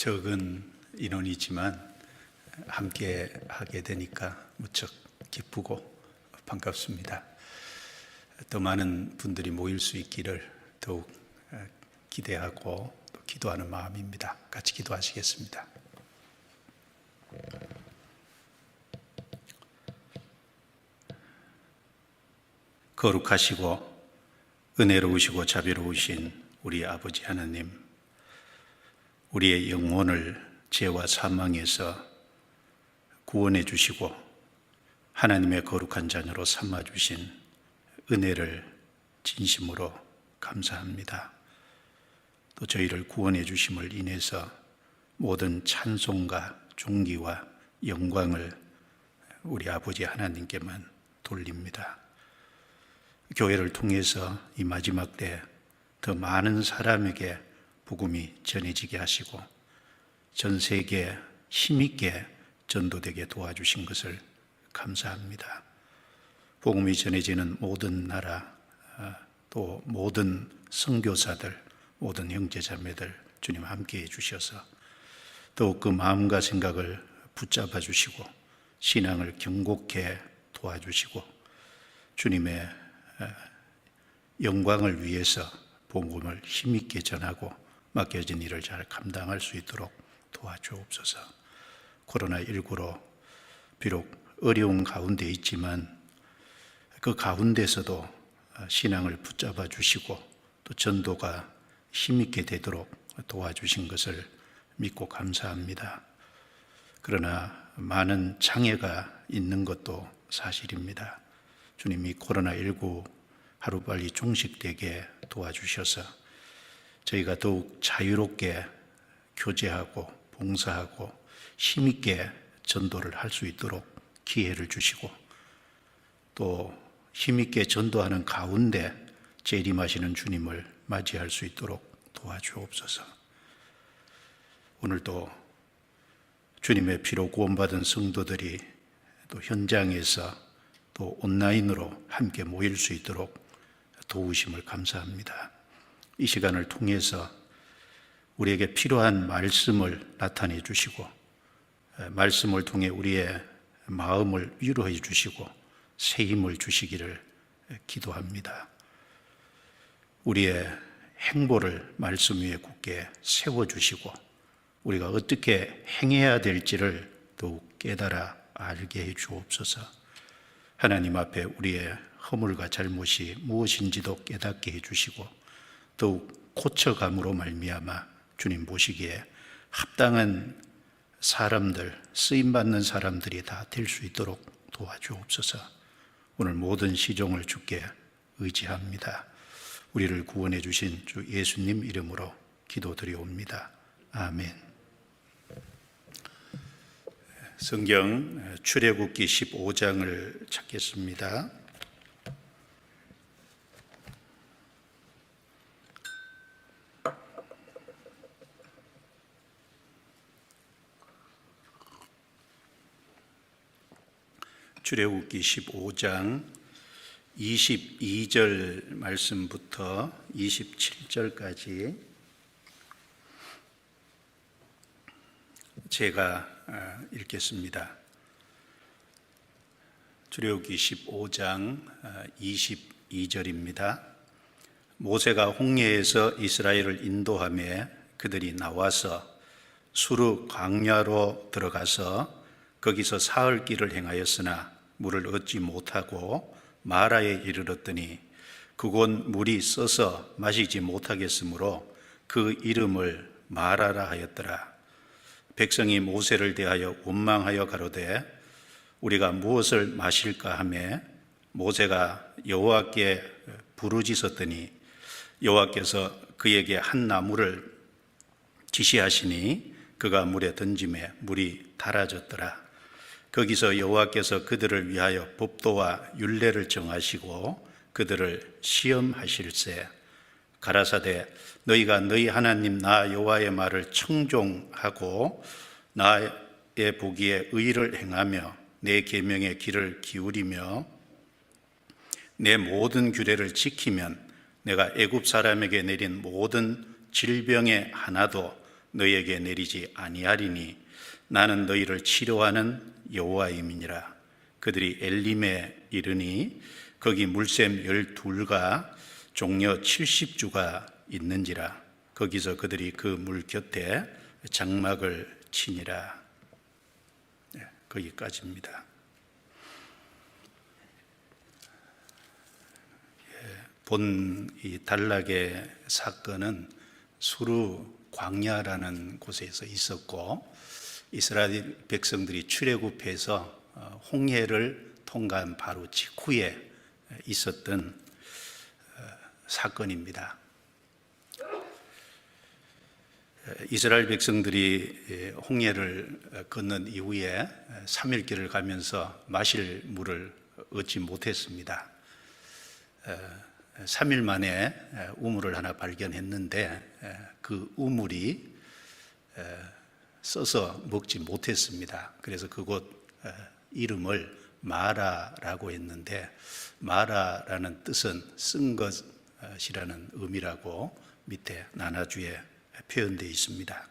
적은 인원이지만 함께 하게 되니까 무척 기쁘고 반갑습니다. 더 많은 분들이 모일 수 있기를 더욱 기대하고 또 기도하는 마음입니다. 같이 기도하시겠습니다. 거룩하시고 은혜로우시고 자비로우신 우리 아버지 하나님, 우리의 영혼을 죄와 사망에서 구원해 주시고 하나님의 거룩한 자녀로 삼아 주신 은혜를 진심으로 감사합니다. 또 저희를 구원해 주심을 인해서 모든 찬송과 존귀와 영광을 우리 아버지 하나님께만 돌립니다. 교회를 통해서 이 마지막 때 더 많은 사람에게 복음이 전해지게 하시고 전 세계에 힘있게 전도되게 도와주신 것을 감사합니다. 복음이 전해지는 모든 나라, 또 모든 선교사들, 모든 형제자매들 주님 함께해 주셔서 더욱 그 마음과 생각을 붙잡아 주시고 신앙을 경곡해 도와주시고 주님의 영광을 위해서 복음을 힘있게 전하고 맡겨진 일을 잘 감당할 수 있도록 도와주옵소서. 코로나19로 비록 어려운 가운데 있지만 그 가운데서도 신앙을 붙잡아 주시고 또 전도가 힘있게 되도록 도와주신 것을 믿고 감사합니다. 그러나 많은 장애가 있는 것도 사실입니다. 주님이 코로나19 하루빨리 종식되게 도와주셔서 저희가 더욱 자유롭게 교제하고 봉사하고 힘있게 전도를 할 수 있도록 기회를 주시고 또 힘있게 전도하는 가운데 재림하시는 주님을 맞이할 수 있도록 도와주옵소서. 오늘도 주님의 피로 구원받은 성도들이 또 현장에서 또 온라인으로 함께 모일 수 있도록 도우심을 감사합니다. 이 시간을 통해서 우리에게 필요한 말씀을 나타내 주시고 말씀을 통해 우리의 마음을 위로해 주시고 새 힘을 주시기를 기도합니다. 우리의 행보를 말씀 위에 굳게 세워주시고 우리가 어떻게 행해야 될지를 더욱 깨달아 알게 해 주옵소서. 하나님 앞에 우리의 허물과 잘못이 무엇인지도 깨닫게 해주시고 더욱 고쳐감으로 말미암아 주님 보시기에 합당한 사람들, 쓰임받는 사람들이 다 될 수 있도록 도와주옵소서. 오늘 모든 시종을 주께 의지합니다. 우리를 구원해 주신 주 예수님 이름으로 기도드리옵니다. 아멘. 성경 출애굽기 15장을 찾겠습니다. 출애굽기 15장 22절 말씀부터 27절까지 제가 읽겠습니다. 출애굽기 15장 22절입니다. 모세가 홍해에서 이스라엘을 인도하며 그들이 나와서 수르 광야로 들어가서 거기서 사흘 길을 행하였으나 물을 얻지 못하고 마라에 이르렀더니 그곳 물이 써서 마시지 못하겠으므로 그 이름을 마라라 하였더라. 백성이 모세를 대하여 원망하여 가로되 우리가 무엇을 마실까 하매 모세가 여호와께 부르짖었더니 여호와께서 그에게 한 나무를 지시하시니 그가 물에 던짐에 물이 달아졌더라. 거기서 여호와께서 그들을 위하여 법도와 율례를 정하시고 그들을 시험하실세 가라사대 너희가 너희 하나님 나 여호와의 말을 청종하고 나의 보기에 의를 행하며 내 계명의 귀를 기울이며 내 모든 규례를 지키면 내가 애굽 사람에게 내린 모든 질병의 하나도 너희에게 내리지 아니하리니 나는 너희를 치료하는 여호와임이니라. 그들이 엘림에 이르니 거기 물샘 12가 종려 70주가 있는지라. 거기서 그들이 그 물 곁에 장막을 치니라. 네, 거기까지입니다. 본 이 단락의 사건은 수르 광야라는 곳에서 있었고, 이스라엘 백성들이 출애굽해서 홍해를 통과한 바로 직후에 있었던 사건입니다. 이스라엘 백성들이 홍해를 건넌 이후에 3일 길을 가면서 마실 물을 얻지 못했습니다. 3일 만에 우물을 하나 발견했는데 그 우물이 써서 먹지 못했습니다. 그래서 그곳 이름을 마라라고 했는데, 마라라는 뜻은 쓴 것이라는 의미라고 밑에 나눠주에 표현되어 있습니다.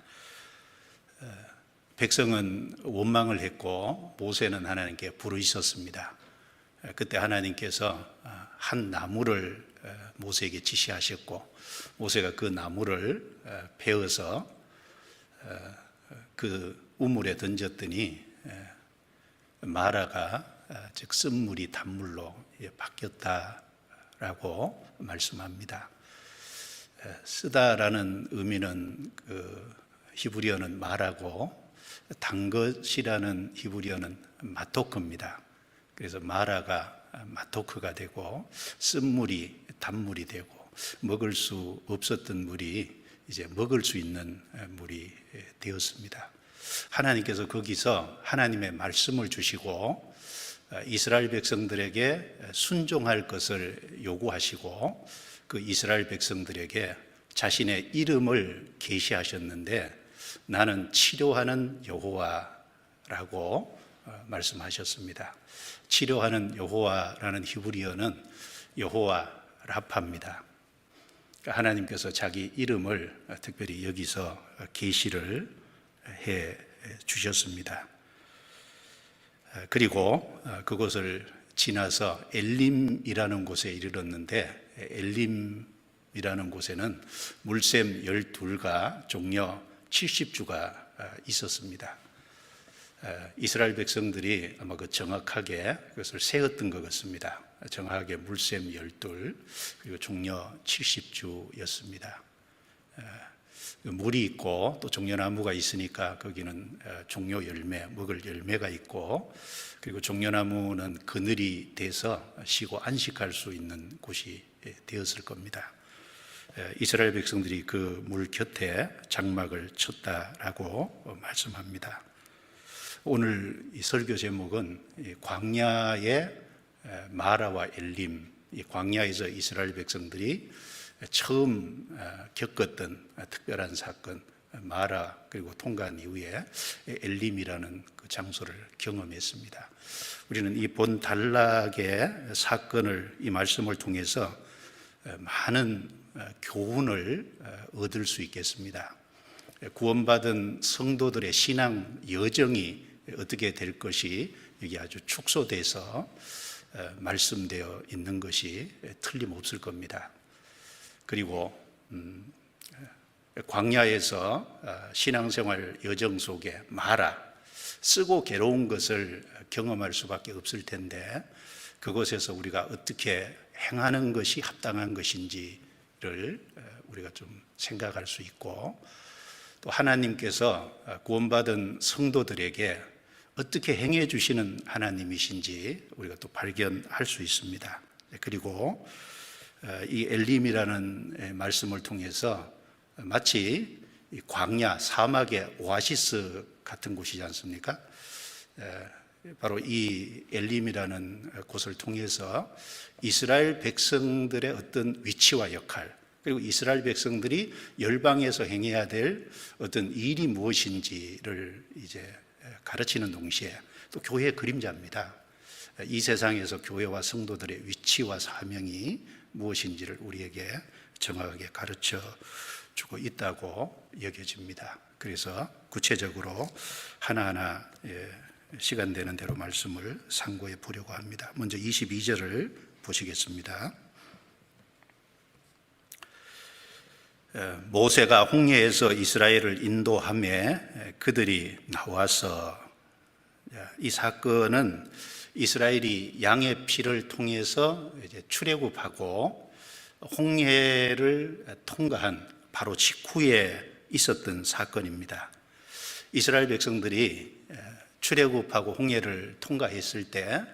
백성은 원망을 했고 모세는 하나님께 부르짖었습니다. 그때 하나님께서 한 나무를 모세에게 지시하셨고, 모세가 그 나무를 베어서 그 우물에 던졌더니 마라가 즉 쓴물이 단물로 바뀌었다라고 말씀합니다. 쓰다라는 의미는 그 히브리어는 마라고, 단 것이라는 히브리어는 마토크입니다. 그래서 마라가 마토크가 되고 쓴물이 단물이 되고, 먹을 수 없었던 물이 이제 먹을 수 있는 물이 되었습니다. 하나님께서 거기서 하나님의 말씀을 주시고 이스라엘 백성들에게 순종할 것을 요구하시고, 그 이스라엘 백성들에게 자신의 이름을 계시하셨는데, 나는 치료하는 여호와라고 말씀하셨습니다. 치료하는 여호와라는 히브리어는 여호와 라파입니다. 하나님께서 자기 이름을 특별히 여기서 계시를 해 주셨습니다. 그리고 그곳을 지나서 엘림이라는 곳에 이르렀는데, 엘림이라는 곳에는 물샘 12가 종려 70주가 있었습니다. 이스라엘 백성들이 아마 그 정확하게 그것을 세었던 것 같습니다. 정확하게 물샘 12 그리고 종려 70주였습니다. 물이 있고 또 종려나무가 있으니까 거기는 종려 열매, 먹을 열매가 있고, 그리고 종려나무는 그늘이 돼서 쉬고 안식할 수 있는 곳이 되었을 겁니다. 이스라엘 백성들이 그 물 곁에 장막을 쳤다라고 말씀합니다. 오늘 이 설교 제목은 광야의 마라와 엘림, 이 광야에서 이스라엘 백성들이 처음 겪었던 특별한 사건 마라, 그리고 통과한 이후에 엘림이라는 그 장소를 경험했습니다. 우리는 이 본 단락의 사건을, 이 말씀을 통해서 많은 교훈을 얻을 수 있겠습니다. 구원받은 성도들의 신앙 여정이 어떻게 될 것이 여기 아주 축소돼서 말씀되어 있는 것이 틀림없을 겁니다. 그리고 광야에서 신앙생활 여정 속에 마라, 쓰고 괴로운 것을 경험할 수밖에 없을 텐데, 그곳에서 우리가 어떻게 행하는 것이 합당한 것인지를 우리가 좀 생각할 수 있고, 또 하나님께서 구원받은 성도들에게 어떻게 행해 주시는 하나님이신지 우리가 또 발견할 수 있습니다. 그리고 이 엘림이라는 말씀을 통해서 마치 광야, 사막의 오아시스 같은 곳이지 않습니까? 바로 이 엘림이라는 곳을 통해서 이스라엘 백성들의 어떤 위치와 역할, 그리고 이스라엘 백성들이 열방에서 행해야 될 어떤 일이 무엇인지를 이제 가르치는 동시에 또 교회의 그림자입니다. 이 세상에서 교회와 성도들의 위치와 사명이 무엇인지를 우리에게 정확하게 가르쳐 주고 있다고 여겨집니다. 그래서 구체적으로 하나하나 시간 되는 대로 말씀을 상고해 보려고 합니다. 먼저 22절을 보시겠습니다. 모세가 홍해에서 이스라엘을 인도하며 그들이 나와서, 이 사건은 이스라엘이 양의 피를 통해서 이제 출애굽하고 홍해를 통과한 바로 직후에 있었던 사건입니다. 이스라엘 백성들이 출애굽하고 홍해를 통과했을 때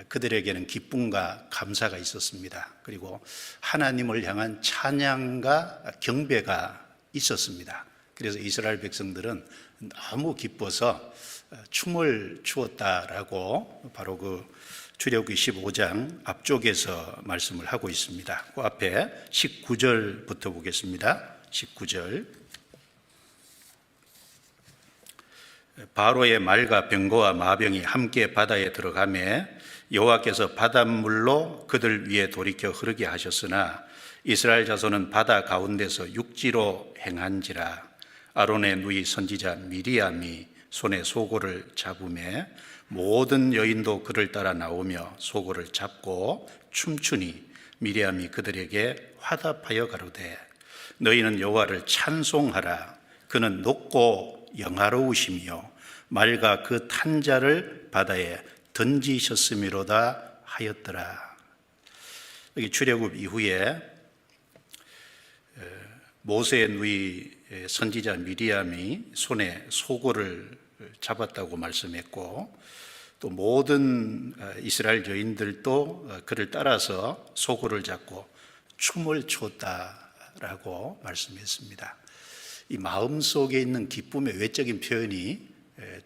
그들에게는 기쁨과 감사가 있었습니다. 그리고 하나님을 향한 찬양과 경배가 있었습니다. 그래서 이스라엘 백성들은 너무 기뻐서 춤을 추었다라고 바로 그 출애굽기 15장 앞쪽에서 말씀을 하고 있습니다. 그 앞에 19절부터 보겠습니다. 19절. 바로의 말과 병거와 마병이 함께 바다에 들어가매 여호와께서 바닷물로 그들 위에 돌이켜 흐르게 하셨으나 이스라엘 자손은 바다 가운데서 육지로 행한지라. 아론의 누이 선지자 미리암이 손에 소고를 잡으매 모든 여인도 그를 따라 나오며 소고를 잡고 춤추니 미리암이 그들에게 화답하여 가로되 너희는 여호와를 찬송하라. 그는 높고 영화로우시며 말과 그 탄 자를 바다에 던지셨음이로다 하였더라. 여기 출애굽 이후에 모세의 누이 선지자 미리암이 손에 소고를 잡았다고 말씀했고, 또 모든 이스라엘 여인들도 그를 따라서 소고를 잡고 춤을 췄다라고 말씀했습니다. 이 마음속에 있는 기쁨의 외적인 표현이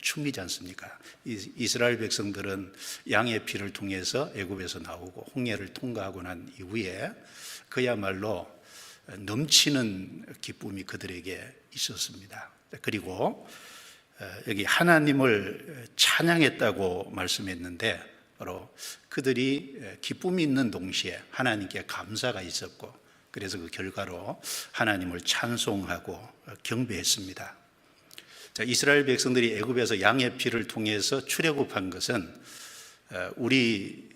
춤이지 않습니까? 이스라엘 백성들은 양의 피를 통해서 애굽에서 나오고 홍해를 통과하고 난 이후에 그야말로 넘치는 기쁨이 그들에게 있었습니다. 그리고 여기 하나님을 찬양했다고 말씀했는데 바로 그들이 기쁨이 있는 동시에 하나님께 감사가 있었고, 그래서 그 결과로 하나님을 찬송하고 경배했습니다. 자, 이스라엘 백성들이 애굽에서 양의 피를 통해서 출애굽한 것은 우리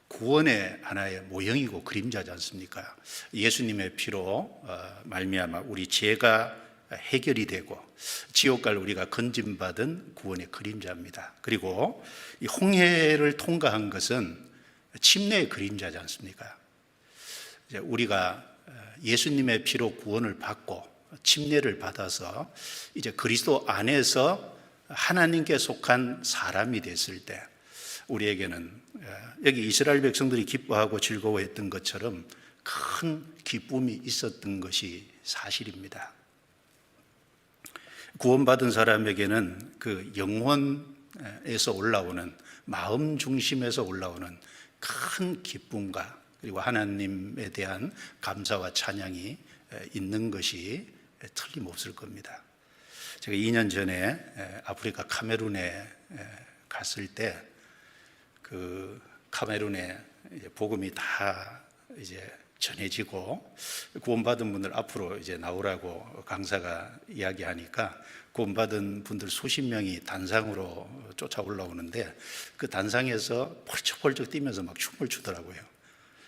구원의 하나의 모형이고 그림자지 않습니까? 예수님의 피로 말미암아 우리 죄가 해결이 되고 지옥 갈 우리가 건짐받은 구원의 그림자입니다. 그리고 이 홍해를 통과한 것은 침례의 그림자지 않습니까? 이제 우리가 예수님의 피로 구원을 받고 침례를 받아서 이제 그리스도 안에서 하나님께 속한 사람이 됐을 때 우리에게는 여기 이스라엘 백성들이 기뻐하고 즐거워했던 것처럼 큰 기쁨이 있었던 것이 사실입니다. 구원받은 사람에게는 그 영혼에서 올라오는, 마음 중심에서 올라오는 큰 기쁨과 그리고 하나님에 대한 감사와 찬양이 있는 것이 틀림없을 겁니다. 제가 2년 전에 아프리카 카메룬에 갔을 때 그 카메룬에 복음이 다 이제 전해지고 구원받은 분들 앞으로 이제 나오라고 강사가 이야기하니까 구원받은 분들 수십 명이 단상으로 쫓아 올라오는데 그 단상에서 펄쩍펄쩍 뛰면서 막 춤을 추더라고요.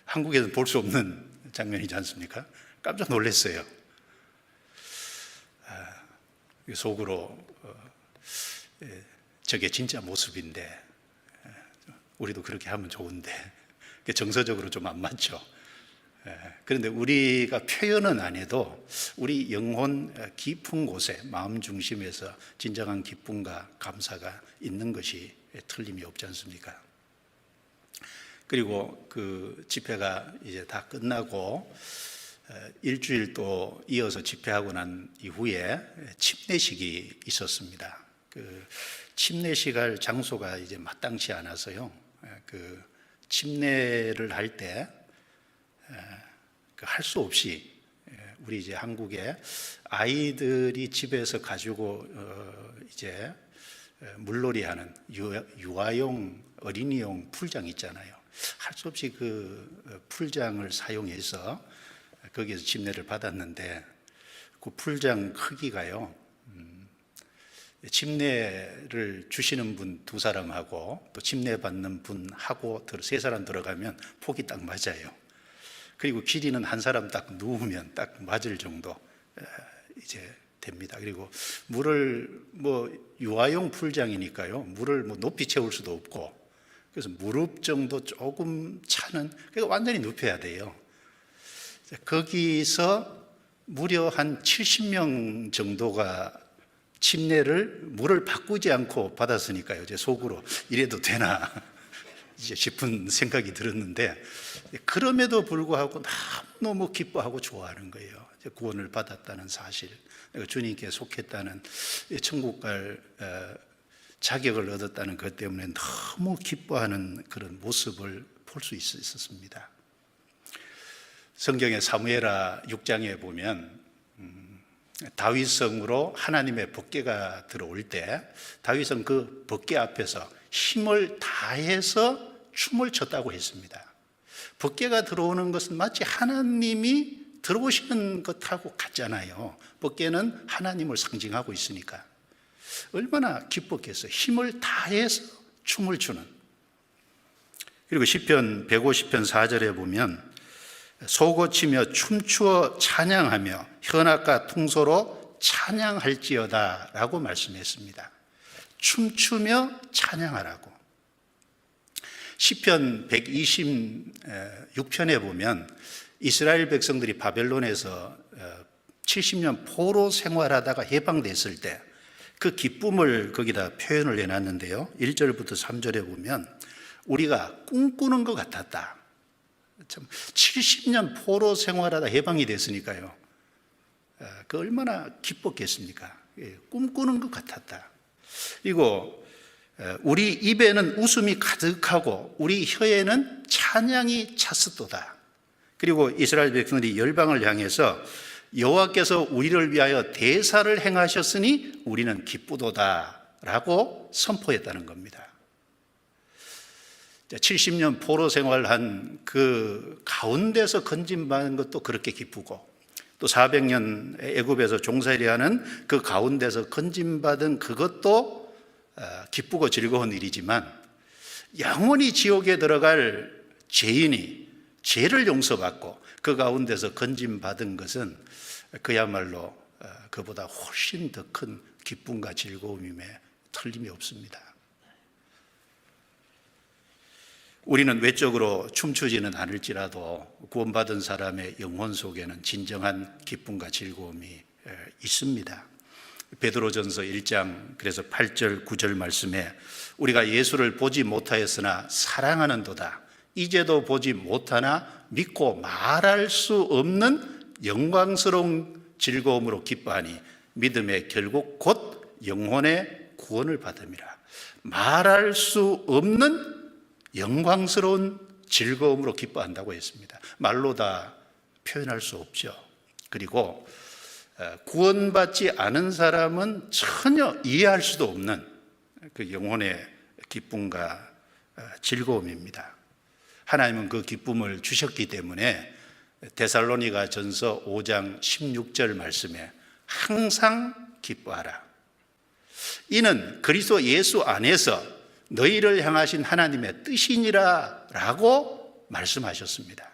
한국에서는 볼 수 없는 장면이지 않습니까? 깜짝 놀랐어요. 속으로 저게 진짜 모습인데 우리도 그렇게 하면 좋은데 정서적으로 좀 안 맞죠. 그런데 우리가 표현은 안 해도 우리 영혼 깊은 곳에 마음 중심에서 진정한 기쁨과 감사가 있는 것이 틀림이 없지 않습니까? 그리고 그 집회가 이제 다 끝나고 일주일 또 이어서 집회하고 난 이후에 침례식이 있었습니다. 그 침례식 할 장소가 이제 마땅치 않아서요. 그 침례를 할 때 할 수 없이 우리 이제 한국에 아이들이 집에서 가지고 이제 물놀이하는 유아용 어린이용 풀장 있잖아요. 할 수 없이 그 풀장을 사용해서 거기에서 침례를 받았는데 그 풀장 크기가요, 침례를 주시는 분 두 사람하고 또 침례 받는 분하고 세 사람 들어가면 폭이 딱 맞아요. 그리고 길이는 한 사람 딱 누우면 딱 맞을 정도 이제 됩니다. 그리고 물을 유아용 풀장이니까요, 물을 높이 채울 수도 없고, 그래서 무릎 정도 조금 차는, 그러니까 완전히 눕혀야 돼요. 거기서 무려 한 70명 정도가 침례를 물을 바꾸지 않고 받았으니까요, 제 속으로 이래도 되나 이제 싶은 생각이 들었는데, 그럼에도 불구하고 너무 기뻐하고 좋아하는 거예요. 구원을 받았다는 사실, 주님께 속했다는, 천국 갈 자격을 얻었다는 것 때문에 너무 기뻐하는 그런 모습을 볼 수 있었습니다. 성경의 사무엘하 6장에 보면 다윗성으로 하나님의 법궤가 들어올 때 다윗은 그 법궤 앞에서 힘을 다해서 춤을 췄다고 했습니다. 법궤가 들어오는 것은 마치 하나님이 들어오시는 것하고 같잖아요. 법궤는 하나님을 상징하고 있으니까 얼마나 기뻤겠어요. 힘을 다해서 춤을 추는. 그리고 시편 150편 4절에 보면 소고치며 춤추어 찬양하며 현악과 통소로 찬양할지어다 라고 말씀했습니다. 춤추며 찬양하라고. 시편 126편에 보면 이스라엘 백성들이 바벨론에서 70년 포로 생활하다가 해방됐을 때 그 기쁨을 거기다 표현을 해놨는데요, 1절부터 3절에 보면 우리가 꿈꾸는 것 같았다. 참 70년 포로 생활하다 해방이 됐으니까요, 그 얼마나 기뻤겠습니까? 꿈꾸는 것 같았다. 그리고 우리 입에는 웃음이 가득하고 우리 혀에는 찬양이 찼었도다. 그리고 이스라엘 백성들이 열방을 향해서 여호와께서 우리를 위하여 대사를 행하셨으니 우리는 기쁘도다 라고 선포했다는 겁니다. 70년 포로 생활한 그 가운데서 건진받은 것도 그렇게 기쁘고, 또 400년 애굽에서 종살이하는 그 가운데서 건진받은 그것도 기쁘고 즐거운 일이지만, 영원히 지옥에 들어갈 죄인이 죄를 용서받고 그 가운데서 건진받은 것은 그야말로 그보다 훨씬 더 큰 기쁨과 즐거움임에 틀림이 없습니다. 우리는 외적으로 춤추지는 않을지라도 구원받은 사람의 영혼 속에는 진정한 기쁨과 즐거움이 있습니다. 베드로전서 1장 그래서 8절 9절 말씀에 우리가 예수를 보지 못하였으나 사랑하는도다. 이제도 보지 못하나 믿고 말할 수 없는 영광스러운 즐거움으로 기뻐하니 믿음의 결국 곧 영혼의 구원을 받음이라. 말할 수 없는 영광스러운 즐거움으로 기뻐한다고 했습니다. 말로 다 표현할 수 없죠. 그리고 구원받지 않은 사람은 전혀 이해할 수도 없는 그 영혼의 기쁨과 즐거움입니다. 하나님은 그 기쁨을 주셨기 때문에 데살로니가 전서 5장 16절 말씀에 항상 기뻐하라. 이는 그리스도 예수 안에서 너희를 향하신 하나님의 뜻이니라 라고 말씀하셨습니다.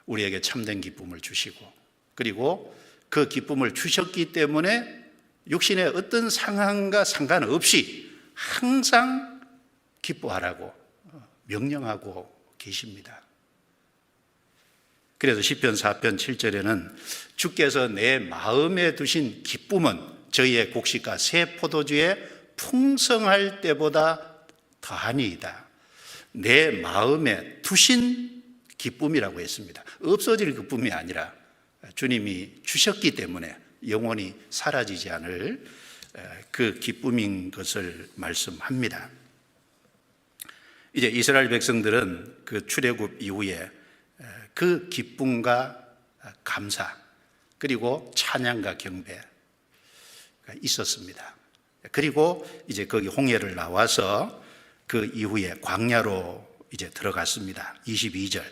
우리에게 참된 기쁨을 주시고, 그리고 그 기쁨을 주셨기 때문에 육신의 어떤 상황과 상관없이 항상 기뻐하라고 명령하고 계십니다. 그래서 시편 4편 7절에는 주께서 내 마음에 두신 기쁨은 저희의 곡식과 새 포도주에 풍성할 때보다 더하니이다. 내 마음에 두신 기쁨이라고 했습니다. 없어질 기쁨이 아니라 주님이 주셨기 때문에 영원히 사라지지 않을 그 기쁨인 것을 말씀합니다. 이제 이스라엘 백성들은 그 출애굽 이후에 그 기쁨과 감사 그리고 찬양과 경배가 있었습니다. 그리고 이제 거기 홍해를 나와서 그 이후에 광야로 이제 들어갔습니다. 22절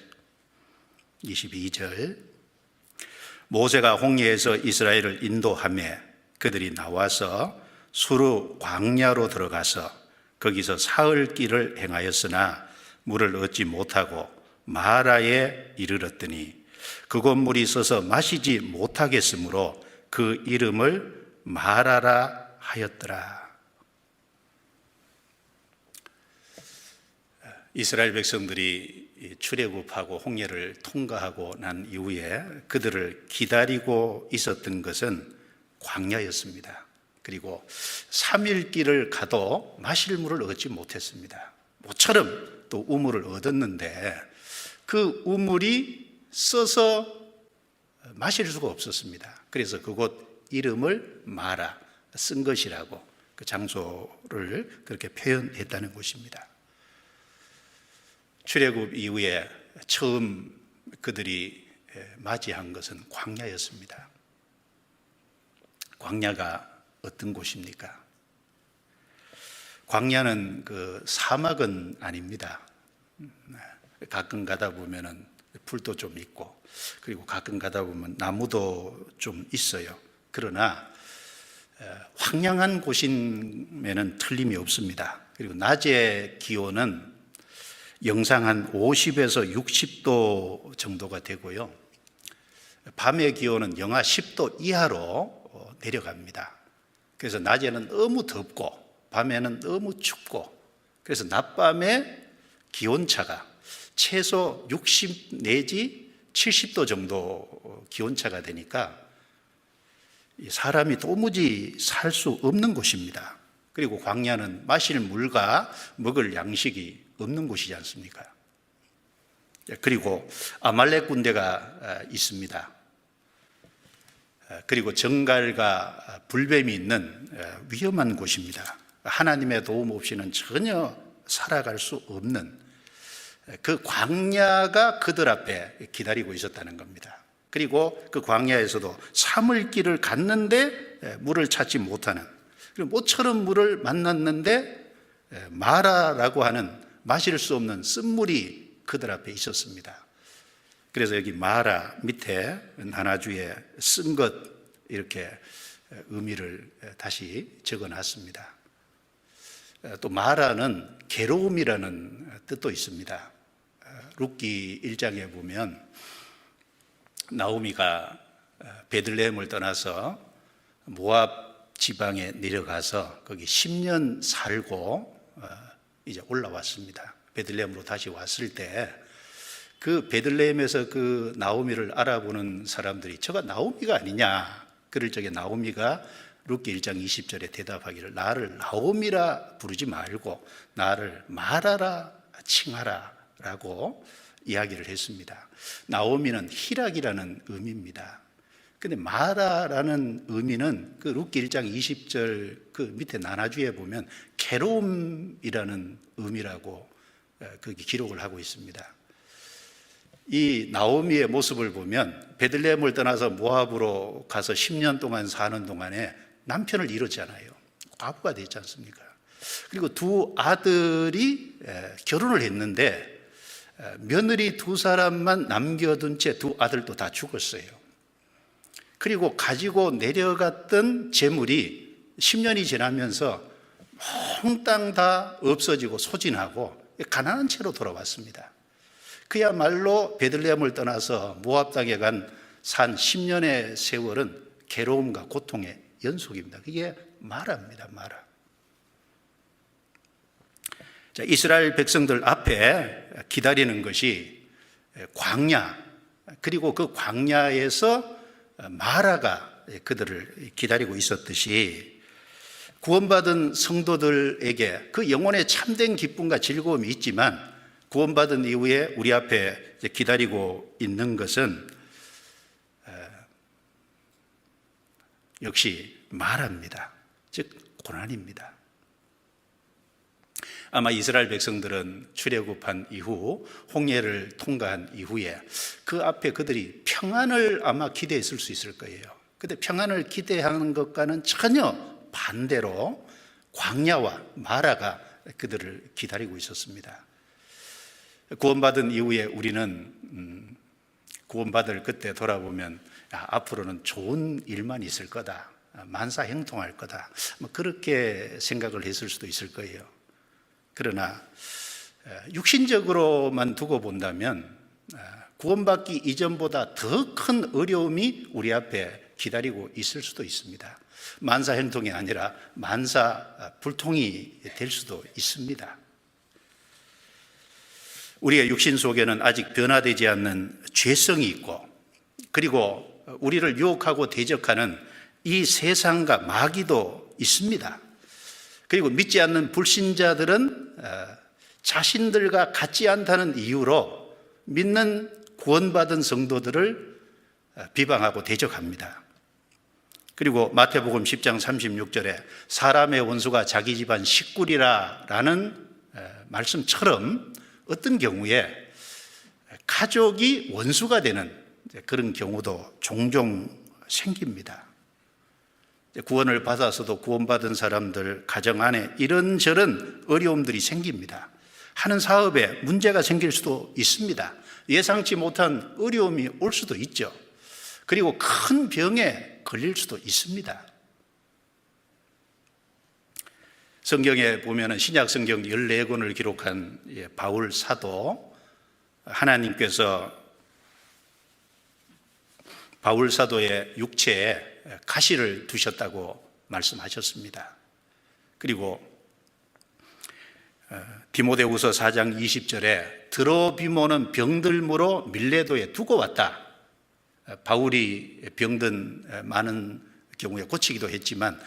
모세가 홍해에서 이스라엘을 인도하며 그들이 나와서 수르 광야로 들어가서 거기서 사흘 길을 행하였으나 물을 얻지 못하고 마라에 이르렀더니 그곳 물이 있어서 마시지 못하겠으므로 그 이름을 마라라 하였더라. 이스라엘 백성들이 출애굽하고 홍해를 통과하고 난 이후에 그들을 기다리고 있었던 것은 광야였습니다. 그리고 3일 길을 가도 마실 물을 얻지 못했습니다. 모처럼 또 우물을 얻었는데 그 우물이 써서 마실 수가 없었습니다. 그래서 그곳 이름을 마라, 쓴 것이라고 그 장소를 그렇게 표현했다는 것입니다. 출애굽 이후에 처음 그들이 맞이한 것은 광야였습니다. 광야가 어떤 곳입니까? 광야는 그 사막은 아닙니다. 가끔 가다 보면은 풀도 좀 있고, 그리고 가끔 가다 보면 나무도 좀 있어요. 그러나 황량한 곳이면은 틀림이 없습니다. 그리고 낮의 기온은 영상 한 50에서 60도 정도가 되고요. 밤의 기온은 영하 10도 이하로 내려갑니다. 그래서 낮에는 너무 덥고 밤에는 너무 춥고, 그래서 낮밤에 기온차가 최소 60 내지 70도 정도 기온차가 되니까 사람이 도무지 살 수 없는 곳입니다. 그리고 광야는 마실 물과 먹을 양식이 없는 곳이지 않습니까? 그리고 아말렉 군대가 있습니다. 그리고 정갈과 불뱀이 있는 위험한 곳입니다. 하나님의 도움 없이는 전혀 살아갈 수 없는 그 광야가 그들 앞에 기다리고 있었다는 겁니다. 그리고 그 광야에서도 3일 길을 갔는데 물을 찾지 못하는, 그리고 모처럼 물을 만났는데 마라라고 하는 마실 수 없는 쓴물이 그들 앞에 있었습니다. 그래서 여기 마라 밑에 나나주에 쓴 것 이렇게 의미를 다시 적어놨습니다. 또 마라는 괴로움이라는 뜻도 있습니다. 룻기 1장에 보면 나오미가 베들레헴을 떠나서 모압 지방에 내려가서 거기 10년 살고 이제 올라왔습니다. 베들레헴으로 다시 왔을 때 그 베들레헴에서 그 나오미를 알아보는 사람들이 저가 나오미가 아니냐, 그럴 적에 나오미가 룻기 1장 20절에 대답하기를 나를 나오미라 부르지 말고 나를 마라라 칭하라 라고 이야기를 했습니다. 나오미는 희락이라는 의미입니다. 근데 마라라는 의미는 그 룻기 1장 20절 그 밑에 나나주에 보면 괴로움이라는 의미라고 거기 기록을 하고 있습니다. 이 나오미의 모습을 보면 베들레헴을 떠나서 모압으로 가서 10년 동안 사는 동안에 남편을 잃었잖아요. 과부가 됐지 않습니까? 그리고 두 아들이 결혼을 했는데 며느리 두 사람만 남겨둔 채 두 아들도 다 죽었어요. 그리고 가지고 내려갔던 재물이 10년이 지나면서 몽땅 다 없어지고 소진하고 가난한 채로 돌아왔습니다. 그야말로 베들레헴을 떠나서 모압 땅에 산 10년의 세월은 괴로움과 고통의 연속입니다. 그게 마라입니다. 마라. 자, 이스라엘 백성들 앞에 기다리는 것이 광야, 그리고 그 광야에서 마라가 그들을 기다리고 있었듯이 구원받은 성도들에게 그 영혼의 참된 기쁨과 즐거움이 있지만 구원받은 이후에 우리 앞에 기다리고 있는 것은 역시 마라입니다. 즉 고난입니다. 아마 이스라엘 백성들은 출애굽한 이후 홍해를 통과한 이후에 그 앞에 그들이 평안을 아마 기대했을 수 있을 거예요. 그런데 평안을 기대하는 것과는 전혀 반대로 광야와 마라가 그들을 기다리고 있었습니다. 구원받은 이후에 우리는 구원받을 그때 돌아보면 앞으로는 좋은 일만 있을 거다, 만사형통할 거다, 그렇게 생각을 했을 수도 있을 거예요. 그러나 육신적으로만 두고 본다면 구원받기 이전보다 더 큰 어려움이 우리 앞에 기다리고 있을 수도 있습니다. 만사형통이 아니라 만사불통이 될 수도 있습니다. 우리의 육신 속에는 아직 변화되지 않는 죄성이 있고, 그리고 우리를 유혹하고 대적하는 이 세상과 마귀도 있습니다. 그리고 믿지 않는 불신자들은 자신들과 같지 않다는 이유로 믿는 구원받은 성도들을 비방하고 대적합니다. 그리고 마태복음 10장 36절에 사람의 원수가 자기 집안 식구리라라는 말씀처럼 어떤 경우에 가족이 원수가 되는 그런 경우도 종종 생깁니다. 구원을 받아서도 구원받은 사람들 가정 안에 이런저런 어려움들이 생깁니다. 하는 사업에 문제가 생길 수도 있습니다. 예상치 못한 어려움이 올 수도 있죠. 그리고 큰 병에 걸릴 수도 있습니다. 성경에 보면 신약 성경 14권을 기록한 바울 사도, 하나님께서 바울 사도의 육체에 가시를 두셨다고 말씀하셨습니다. 그리고 디모데후서 4장 20절에 드로비모는 병들므로 밀레도에 두고 왔다. 바울이 병든 많은 경우에 고치기도 했지만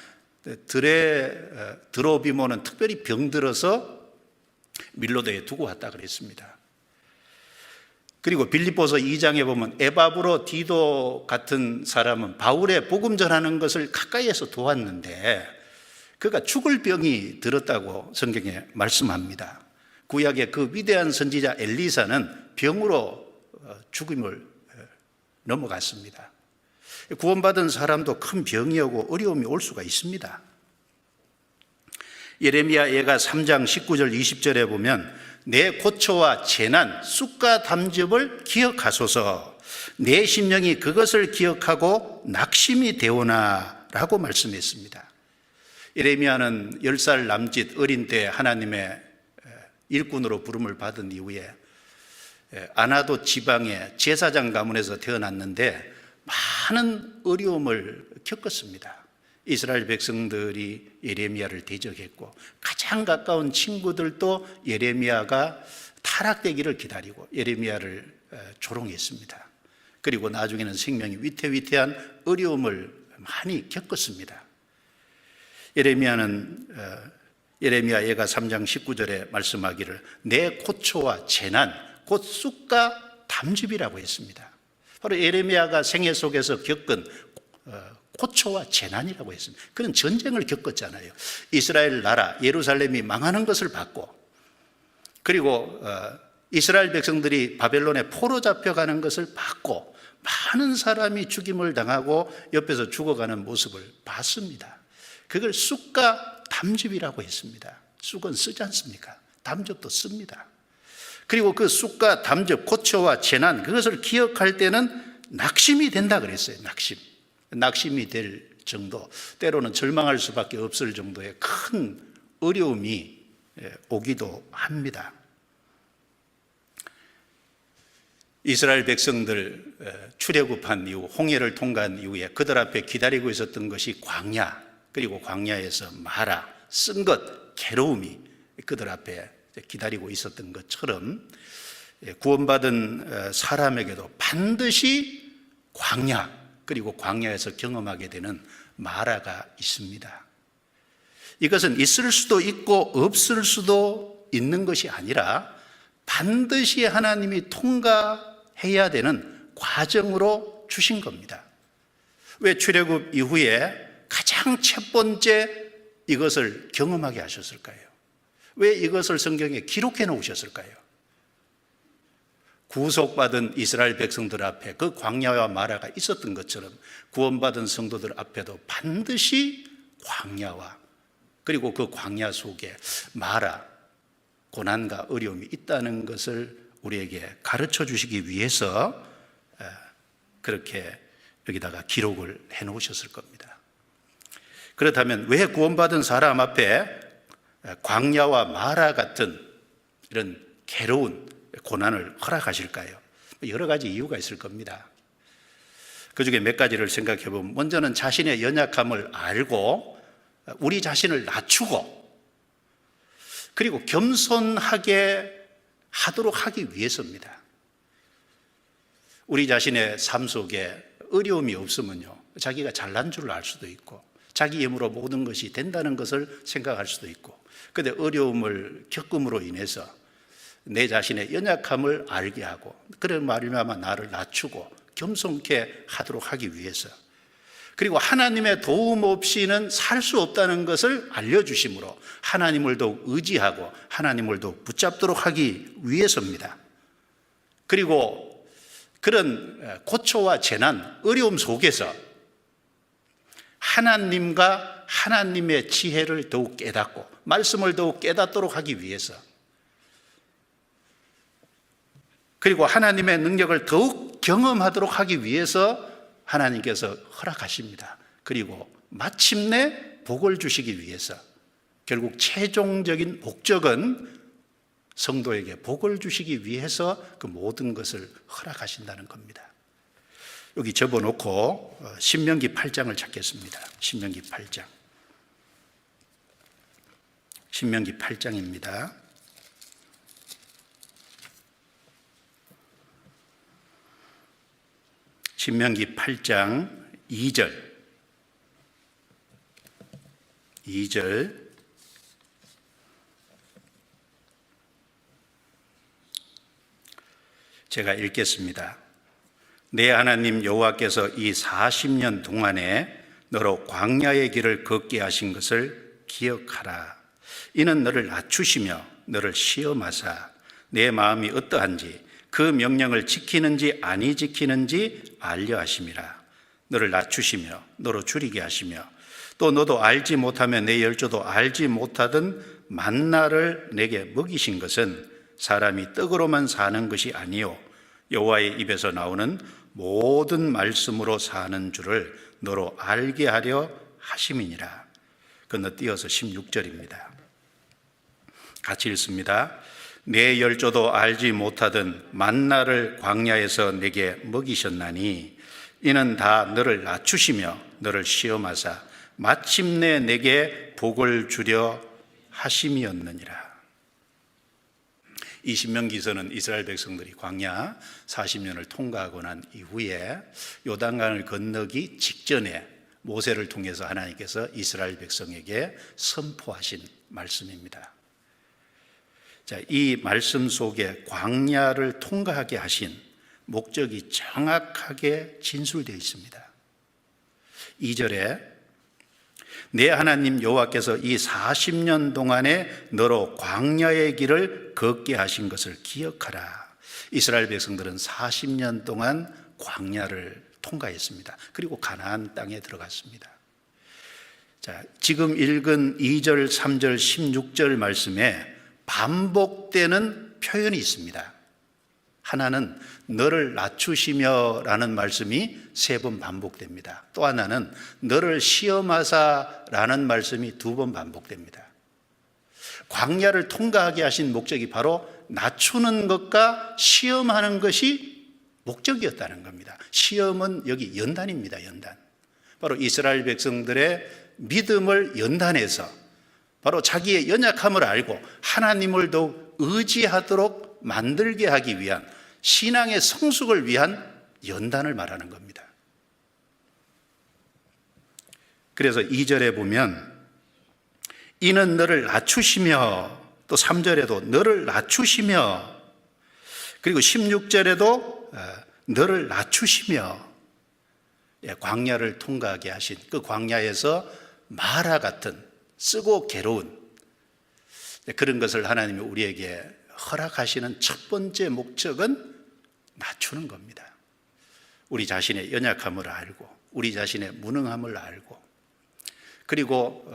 드로비모는 특별히 병들어서 밀레도에 두고 왔다 그랬습니다. 그리고 빌립보서 2장에 보면 에바브로 디도 같은 사람은 바울의 복음 전하는 것을 가까이에서 도왔는데 그가 죽을 병이 들었다고 성경에 말씀합니다. 구약의 그 위대한 선지자 엘리사는 병으로 죽음을 넘어갔습니다. 구원받은 사람도 큰 병이 오고 어려움이 올 수가 있습니다. 예레미야 예가 3장 19절 20절에 보면 내 고초와 재난, 쑥과 담즙을 기억하소서, 내 심령이 그것을 기억하고 낙심이 되오나 라고 말씀했습니다. 예레미야는 10살 남짓 어린 때 하나님의 일꾼으로 부름을 받은 이후에 아나도 지방의 제사장 가문에서 태어났는데 많은 어려움을 겪었습니다. 이스라엘 백성들이 예레미야를 대적했고 가장 가까운 친구들도 예레미야가 타락되기를 기다리고 예레미야를 조롱했습니다. 그리고 나중에는 생명이 위태위태한 어려움을 많이 겪었습니다. 예레미야 예가 3장 19절에 말씀하기를 내 고초와 재난 곧 쑥과 담즙이라고 했습니다. 바로 예레미야가 생애 속에서 겪은 고초와 재난이라고 했습니다. 그는 전쟁을 겪었잖아요. 이스라엘 나라 예루살렘이 망하는 것을 봤고, 그리고 이스라엘 백성들이 바벨론에 포로 잡혀가는 것을 봤고, 많은 사람이 죽임을 당하고 옆에서 죽어가는 모습을 봤습니다. 그걸 쑥과 담즙이라고 했습니다. 쑥은 쓰지 않습니까? 담즙도 씁니다. 그리고 그 쑥과 담즙, 고초와 재난, 그것을 기억할 때는 낙심이 된다 그랬어요. 낙심이 될 정도, 때로는 절망할 수밖에 없을 정도의 큰 어려움이 오기도 합니다. 이스라엘 백성들 출애굽한 이후, 홍해를 통과한 이후에 그들 앞에 기다리고 있었던 것이 광야, 그리고 광야에서 마라, 쓴 것, 괴로움이 그들 앞에 기다리고 있었던 것처럼 구원받은 사람에게도 반드시 광야, 그리고 광야에서 경험하게 되는 마라가 있습니다. 이것은 있을 수도 있고 없을 수도 있는 것이 아니라 반드시 하나님이 통과해야 되는 과정으로 주신 겁니다. 왜 출애굽 이후에 가장 첫 번째 이것을 경험하게 하셨을까요? 왜 이것을 성경에 기록해 놓으셨을까요? 구속받은 이스라엘 백성들 앞에 그 광야와 마라가 있었던 것처럼 구원받은 성도들 앞에도 반드시 광야와 그리고 그 광야 속에 마라, 고난과 어려움이 있다는 것을 우리에게 가르쳐 주시기 위해서 그렇게 여기다가 기록을 해 놓으셨을 겁니다. 그렇다면 왜 구원받은 사람 앞에 광야와 마라 같은 이런 괴로운 고난을 허락하실까요? 여러 가지 이유가 있을 겁니다. 그 중에 몇 가지를 생각해 보면, 먼저는 자신의 연약함을 알고 우리 자신을 낮추고 그리고 겸손하게 하도록 하기 위해서입니다. 우리 자신의 삶 속에 어려움이 없으면요, 자기가 잘난 줄 알 수도 있고 자기 힘으로 모든 것이 된다는 것을 생각할 수도 있고, 그런데 어려움을 겪음으로 인해서 내 자신의 연약함을 알게 하고 그런 말미암아 나를 낮추고 겸손케 하도록 하기 위해서, 그리고 하나님의 도움 없이는 살 수 없다는 것을 알려주심으로 하나님을 더욱 의지하고 하나님을 더욱 붙잡도록 하기 위해서입니다. 그리고 그런 고초와 재난, 어려움 속에서 하나님과 하나님의 지혜를 더욱 깨닫고 말씀을 더욱 깨닫도록 하기 위해서, 그리고 하나님의 능력을 더욱 경험하도록 하기 위해서 하나님께서 허락하십니다. 그리고 마침내 복을 주시기 위해서, 결국 최종적인 목적은 성도에게 복을 주시기 위해서 그 모든 것을 허락하신다는 겁니다. 여기 접어놓고 신명기 8장을 찾겠습니다. 신명기 8장. 신명기 8장입니다. 신명기 8장 2절. 제가 읽겠습니다. 내 하나님 여호와께서 이 40년 동안에 너로 광야의 길을 걷게 하신 것을 기억하라. 이는 너를 낮추시며 너를 시험하사 내 마음이 어떠한지 그 명령을 지키는지 아니 지키는지 알려 하심이라. 너를 낮추시며 너로 줄이게 하시며 또 너도 알지 못하며 내 열조도 알지 못하던 만나를 내게 먹이신 것은 사람이 떡으로만 사는 것이 아니요 여호와의 입에서 나오는 모든 말씀으로 사는 줄을 너로 알게 하려 하심이니라. 건너뛰어서 16절입니다. 같이 읽습니다. 내 열조도 알지 못하던 만나를 광야에서 내게 먹이셨나니 이는 다 너를 낮추시며 너를 시험하사 마침내 내게 복을 주려 하심이었느니라. 이 신명기서는 이스라엘 백성들이 광야 40년을 통과하고 난 이후에 요단강을 건너기 직전에 모세를 통해서 하나님께서 이스라엘 백성에게 선포하신 말씀입니다. 자, 이 말씀 속에 광야를 통과하게 하신 목적이 정확하게 진술되어 있습니다. 2절에 내 하나님 여호와께서 이 40년 동안에 너로 광야의 길을 걷게 하신 것을 기억하라. 이스라엘 백성들은 40년 동안 광야를 통과했습니다. 그리고 가나안 땅에 들어갔습니다. 자, 지금 읽은 2절, 3절, 16절 말씀에 반복되는 표현이 있습니다. 하나는 너를 낮추시며 라는 말씀이 3번 반복됩니다. 또 하나는 너를 시험하사 라는 말씀이 2번 반복됩니다. 광야를 통과하게 하신 목적이 바로 낮추는 것과 시험하는 것이 목적이었다는 겁니다. 시험은 여기 연단입니다. 연단. 바로 이스라엘 백성들의 믿음을 연단해서 바로 자기의 연약함을 알고 하나님을 더욱 의지하도록 만들게 하기 위한 신앙의 성숙을 위한 연단을 말하는 겁니다. 그래서 2절에 보면 이는 너를 낮추시며, 또 3절에도 너를 낮추시며, 그리고 16절에도 너를 낮추시며, 광야를 통과하게 하신 그 광야에서 마라 같은 쓰고 괴로운 그런 것을 하나님이 우리에게 허락하시는 첫 번째 목적은 낮추는 겁니다. 우리 자신의 연약함을 알고 우리 자신의 무능함을 알고, 그리고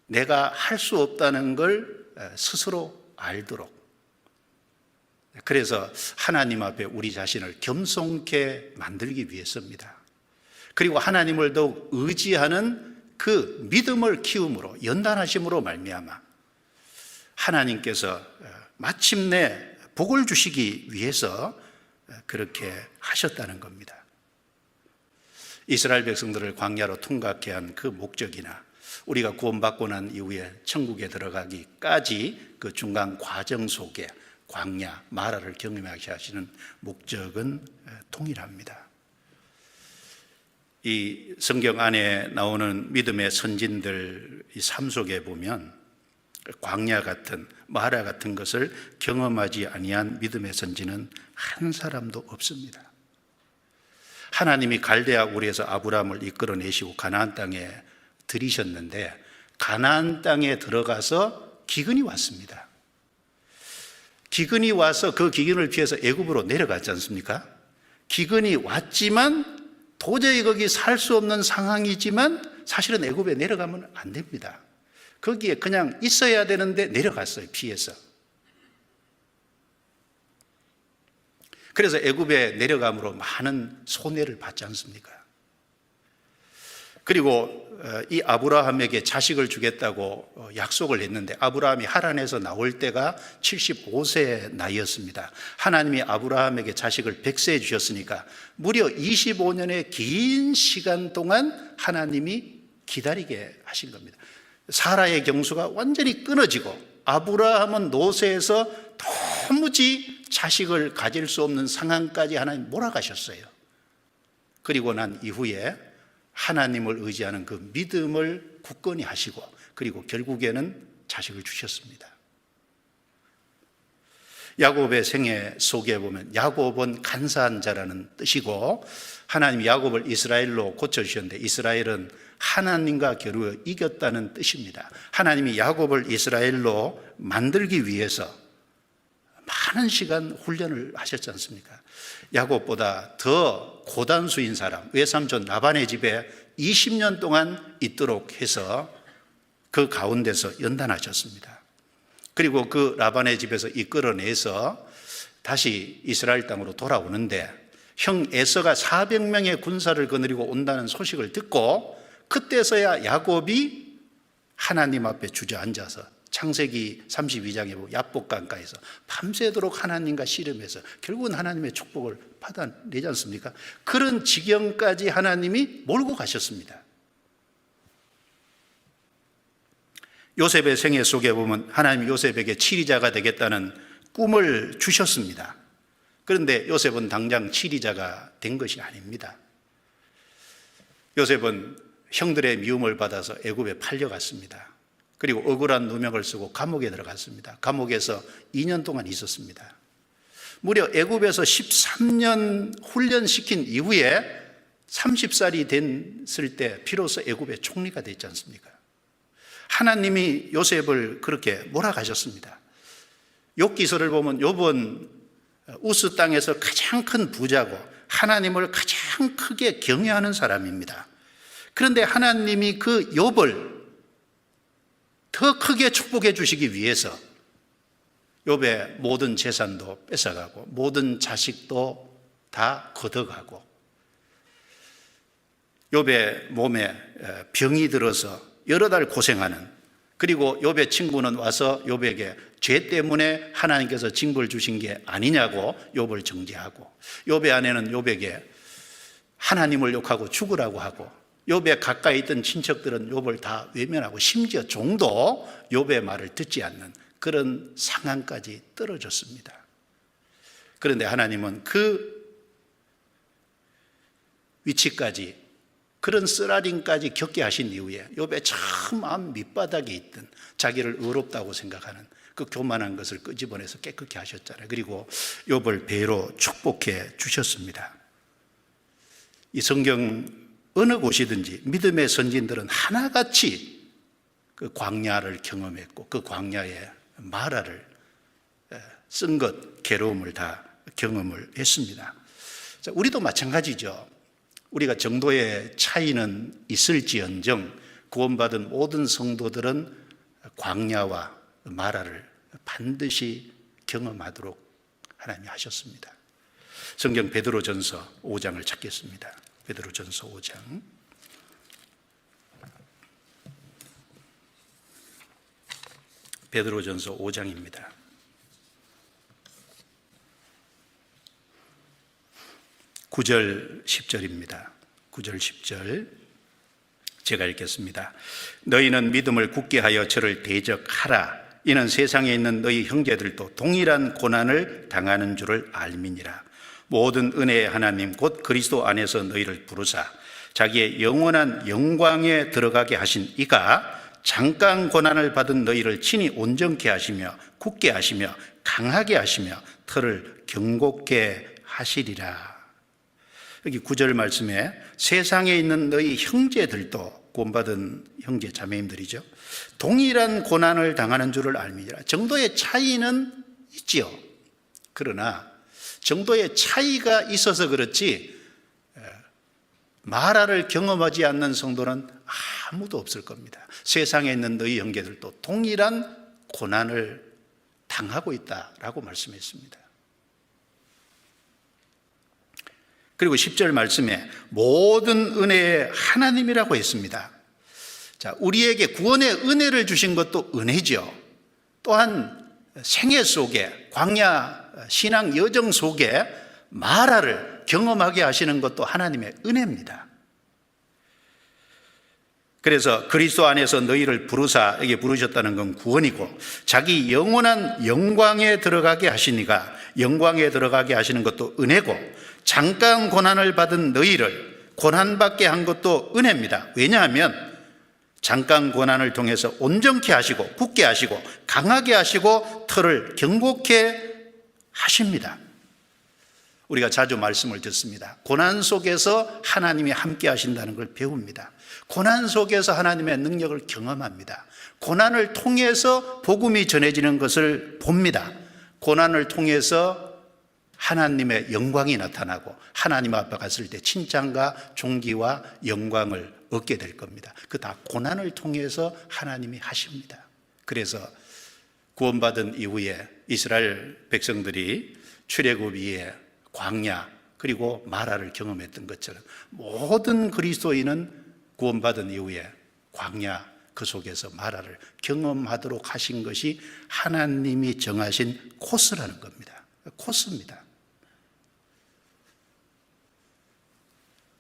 내가 할 수 없다는 걸 스스로 알도록, 그래서 하나님 앞에 우리 자신을 겸손케 만들기 위해서입니다. 그리고 하나님을 더욱 의지하는 그 믿음을 키움으로, 연단하심으로 말미암아 하나님께서 마침내 복을 주시기 위해서 그렇게 하셨다는 겁니다. 이스라엘 백성들을 광야로 통과케 한 그 목적이나 우리가 구원받고 난 이후에 천국에 들어가기까지 그 중간 과정 속에 광야, 마라를 경험하게 하시는 목적은 동일합니다. 이 성경 안에 나오는 믿음의 선진들 이 삶 속에 보면 광야 같은, 마라 같은 것을 경험하지 아니한 믿음의 선지는 한 사람도 없습니다. 하나님이 갈대아 우르에서 아브라함을 이끌어내시고 가나안 땅에 들이셨는데 가나안 땅에 들어가서 기근이 왔습니다. 기근이 와서 그 기근을 피해서 애굽으로 내려갔지 않습니까? 기근이 왔지만 도저히 거기 살 수 없는 상황이지만 사실은 애굽에 내려가면 안 됩니다. 거기에 그냥 있어야 되는데 내려갔어요, 피해서. 그래서 애굽에 내려감으로 많은 손해를 받지 않습니까? 그리고 이 아브라함에게 자식을 주겠다고 약속을 했는데 아브라함이 하란에서 나올 때가 75세의 나이였습니다. 하나님이 아브라함에게 자식을 100세에 주셨으니까 무려 25년의 긴 시간 동안 하나님이 기다리게 하신 겁니다. 사라의 경수가 완전히 끊어지고 아브라함은 노쇠해서 도무지 자식을 가질 수 없는 상황까지 하나님 몰아가셨어요. 그리고 난 이후에 하나님을 의지하는 그 믿음을 굳건히 하시고 그리고 결국에는 자식을 주셨습니다. 야곱의 생애 속에 보면 야곱은 간사한 자라는 뜻이고 하나님이 야곱을 이스라엘로 고쳐주셨는데 이스라엘은 하나님과 겨루어 이겼다는 뜻입니다. 하나님이 야곱을 이스라엘로 만들기 위해서 많은 시간 훈련을 하셨지 않습니까? 야곱보다 더 고단수인 사람, 외삼촌 라반의 집에 20년 동안 있도록 해서 그 가운데서 연단하셨습니다. 그리고 그 라반의 집에서 이끌어내서 다시 이스라엘 땅으로 돌아오는데 형 에서가 400명의 군사를 거느리고 온다는 소식을 듣고 그때서야 야곱이 하나님 앞에 주저앉아서 창세기 32장에 보면 야복강가에서 밤새도록 하나님과 씨름해서 결국은 하나님의 축복을 받아내지 않습니까? 그런 지경까지 하나님이 몰고 가셨습니다. 요셉의 생애 속에 보면 하나님이 요셉에게 치리자가 되겠다는 꿈을 주셨습니다. 그런데 요셉은 당장 치리자가 된 것이 아닙니다. 요셉은 형들의 미움을 받아서 애굽에 팔려갔습니다. 그리고 억울한 누명을 쓰고 감옥에 들어갔습니다. 감옥에서 2년 동안 있었습니다. 무려 애굽에서 13년 훈련시킨 이후에 30살이 됐을 때 비로소 애굽의 총리가 됐지 않습니까? 하나님이 요셉을 그렇게 몰아가셨습니다. 욥기서를 보면 욥은 우스 땅에서 가장 큰 부자고 하나님을 가장 크게 경외하는 사람입니다. 그런데 하나님이 그 욥을 더 크게 축복해 주시기 위해서 욥의 모든 재산도 뺏어가고 모든 자식도 다 걷어가고 욥의 몸에 병이 들어서 여러 달 고생하는, 그리고 욥의 친구는 와서 욥에게 죄 때문에 하나님께서 징벌 주신 게 아니냐고 욥을 정죄하고 욥의 아내는 욥에게 하나님을 욕하고 죽으라고 하고 욥에 가까이 있던 친척들은 욥을 다 외면하고 심지어 종도 욥의 말을 듣지 않는 그런 상황까지 떨어졌습니다. 그런데 하나님은 그 위치까지, 그런 쓰라림까지 겪게 하신 이후에 욥의 참 마음 밑바닥에 있던 자기를 의롭다고 생각하는 그 교만한 것을 끄집어내서 깨끗게 하셨잖아요. 그리고 욥을 배로 축복해 주셨습니다. 이 성경 어느 곳이든지 믿음의 선진들은 하나같이 그 광야를 경험했고 그 광야의 마라를 쓴 것, 괴로움을 다 경험을 했습니다. 자, 우리도 마찬가지죠. 우리가 정도의 차이는 있을지언정 구원받은 모든 성도들은 광야와 마라를 반드시 경험하도록 하나님이 하셨습니다. 성경 베드로전서 5장을 찾겠습니다. 베드로전서 5장. 베드로전서 5장입니다. 9절 10절입니다. 9절 10절 제가 읽겠습니다. 너희는 믿음을 굳게 하여 저를 대적하라. 이는 세상에 있는 너희 형제들도 동일한 고난을 당하는 줄을 알미니라. 모든 은혜의 하나님 곧 그리스도 안에서 너희를 부르사 자기의 영원한 영광에 들어가게 하신 이가 잠깐 고난을 받은 너희를 친히 온전케 하시며 굳게 하시며 강하게 하시며 털을 견고케 하시리라. 여기 9절 말씀에 세상에 있는 너희 형제들도, 구원받은 형제 자매님들이죠, 동일한 고난을 당하는 줄을 알미니라. 정도의 차이는 있지요. 그러나 정도의 차이가 있어서 그렇지 마라를 경험하지 않는 성도는 아무도 없을 겁니다. 세상에 있는 너희 형제들도 동일한 고난을 당하고 있다라고 말씀했습니다. 그리고 10절 말씀에 모든 은혜의 하나님이라고 했습니다. 자, 우리에게 구원의 은혜를 주신 것도 은혜죠. 또한 생애 속에, 광야 신앙 여정 속에 마라를 경험하게 하시는 것도 하나님의 은혜입니다. 그래서 그리스도 안에서 너희를 부르사, 여기 부르셨다는 건 구원이고, 자기 영원한 영광에 들어가게 하시니가, 영광에 들어가게 하시는 것도 은혜고, 잠깐 고난을 받은 너희를 고난받게 한 것도 은혜입니다. 왜냐하면 잠깐 고난을 통해서 온전케 하시고 굳게 하시고 강하게 하시고 털을 견고케 하십니다. 우리가 자주 말씀을 듣습니다. 고난 속에서 하나님이 함께 하신다는 걸 배웁니다. 고난 속에서 하나님의 능력을 경험합니다. 고난을 통해서 복음이 전해지는 것을 봅니다. 고난을 통해서 하나님의 영광이 나타나고 하나님 앞에 갔을 때 칭찬과 존귀와 영광을 얻게 될 겁니다. 그 다 고난을 통해서 하나님이 하십니다. 그래서 구원받은 이후에 이스라엘 백성들이 출애굽 이후에 광야 그리고 마라를 경험했던 것처럼 모든 그리스도인은 구원받은 이후에 광야 그 속에서 마라를 경험하도록 하신 것이 하나님이 정하신 코스라는 겁니다. 코스입니다.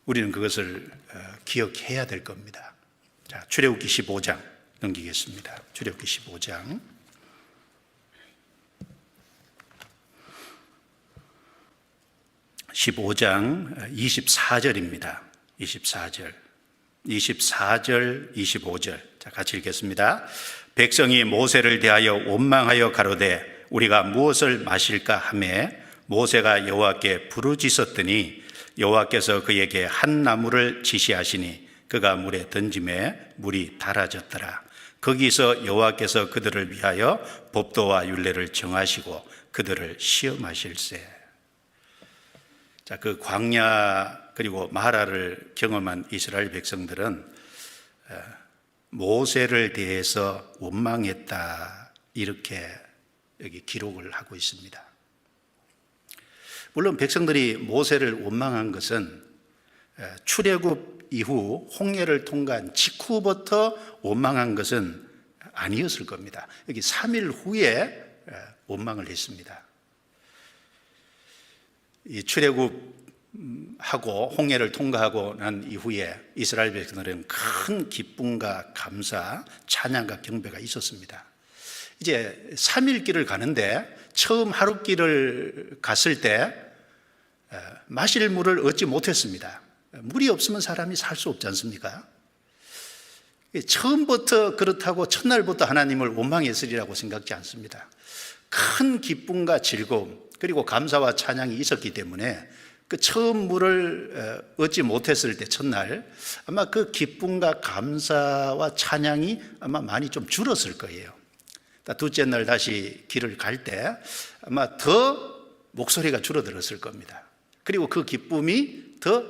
우리는 그것을 기억해야 될 겁니다. 자, 출애굽기 15장 넘기겠습니다. 출애굽기 15장 24절입니다. 24절, 25절. 자, 같이 읽겠습니다. 백성이 모세를 대하여 원망하여 가로되 우리가 무엇을 마실까 하매 모세가 여호와께 부르짖었더니 여호와께서 그에게 한 나무를 지시하시니 그가 물에 던짐에 물이 달아졌더라. 거기서 여호와께서 그들을 위하여 법도와 율례를 정하시고 그들을 시험하실세. 자, 그 광야 그리고 마라를 경험한 이스라엘 백성들은 모세를 대해서 원망했다, 이렇게 여기 기록을 하고 있습니다. 물론 백성들이 모세를 원망한 것은 출애굽 이후 홍해를 통과한 직후부터 원망한 것은 아니었을 겁니다. 여기 3일 후에 원망을 했습니다. 이 출애굽하고 홍해를 통과하고 난 이후에 이스라엘 백성들은 큰 기쁨과 감사, 찬양과 경배가 있었습니다. 이제 3일 길을 가는데 처음 하루 길을 갔을 때 마실 물을 얻지 못했습니다. 물이 없으면 사람이 살 수 없지 않습니까? 처음부터 그렇다고 첫날부터 하나님을 원망했으리라고 생각지 않습니다. 큰 기쁨과 즐거움 그리고 감사와 찬양이 있었기 때문에 그 처음 물을 얻지 못했을 때 첫날 아마 그 기쁨과 감사와 찬양이 아마 많이 좀 줄었을 거예요. 둘째 날 다시 길을 갈 때 아마 더 목소리가 줄어들었을 겁니다. 그리고 그 기쁨이 더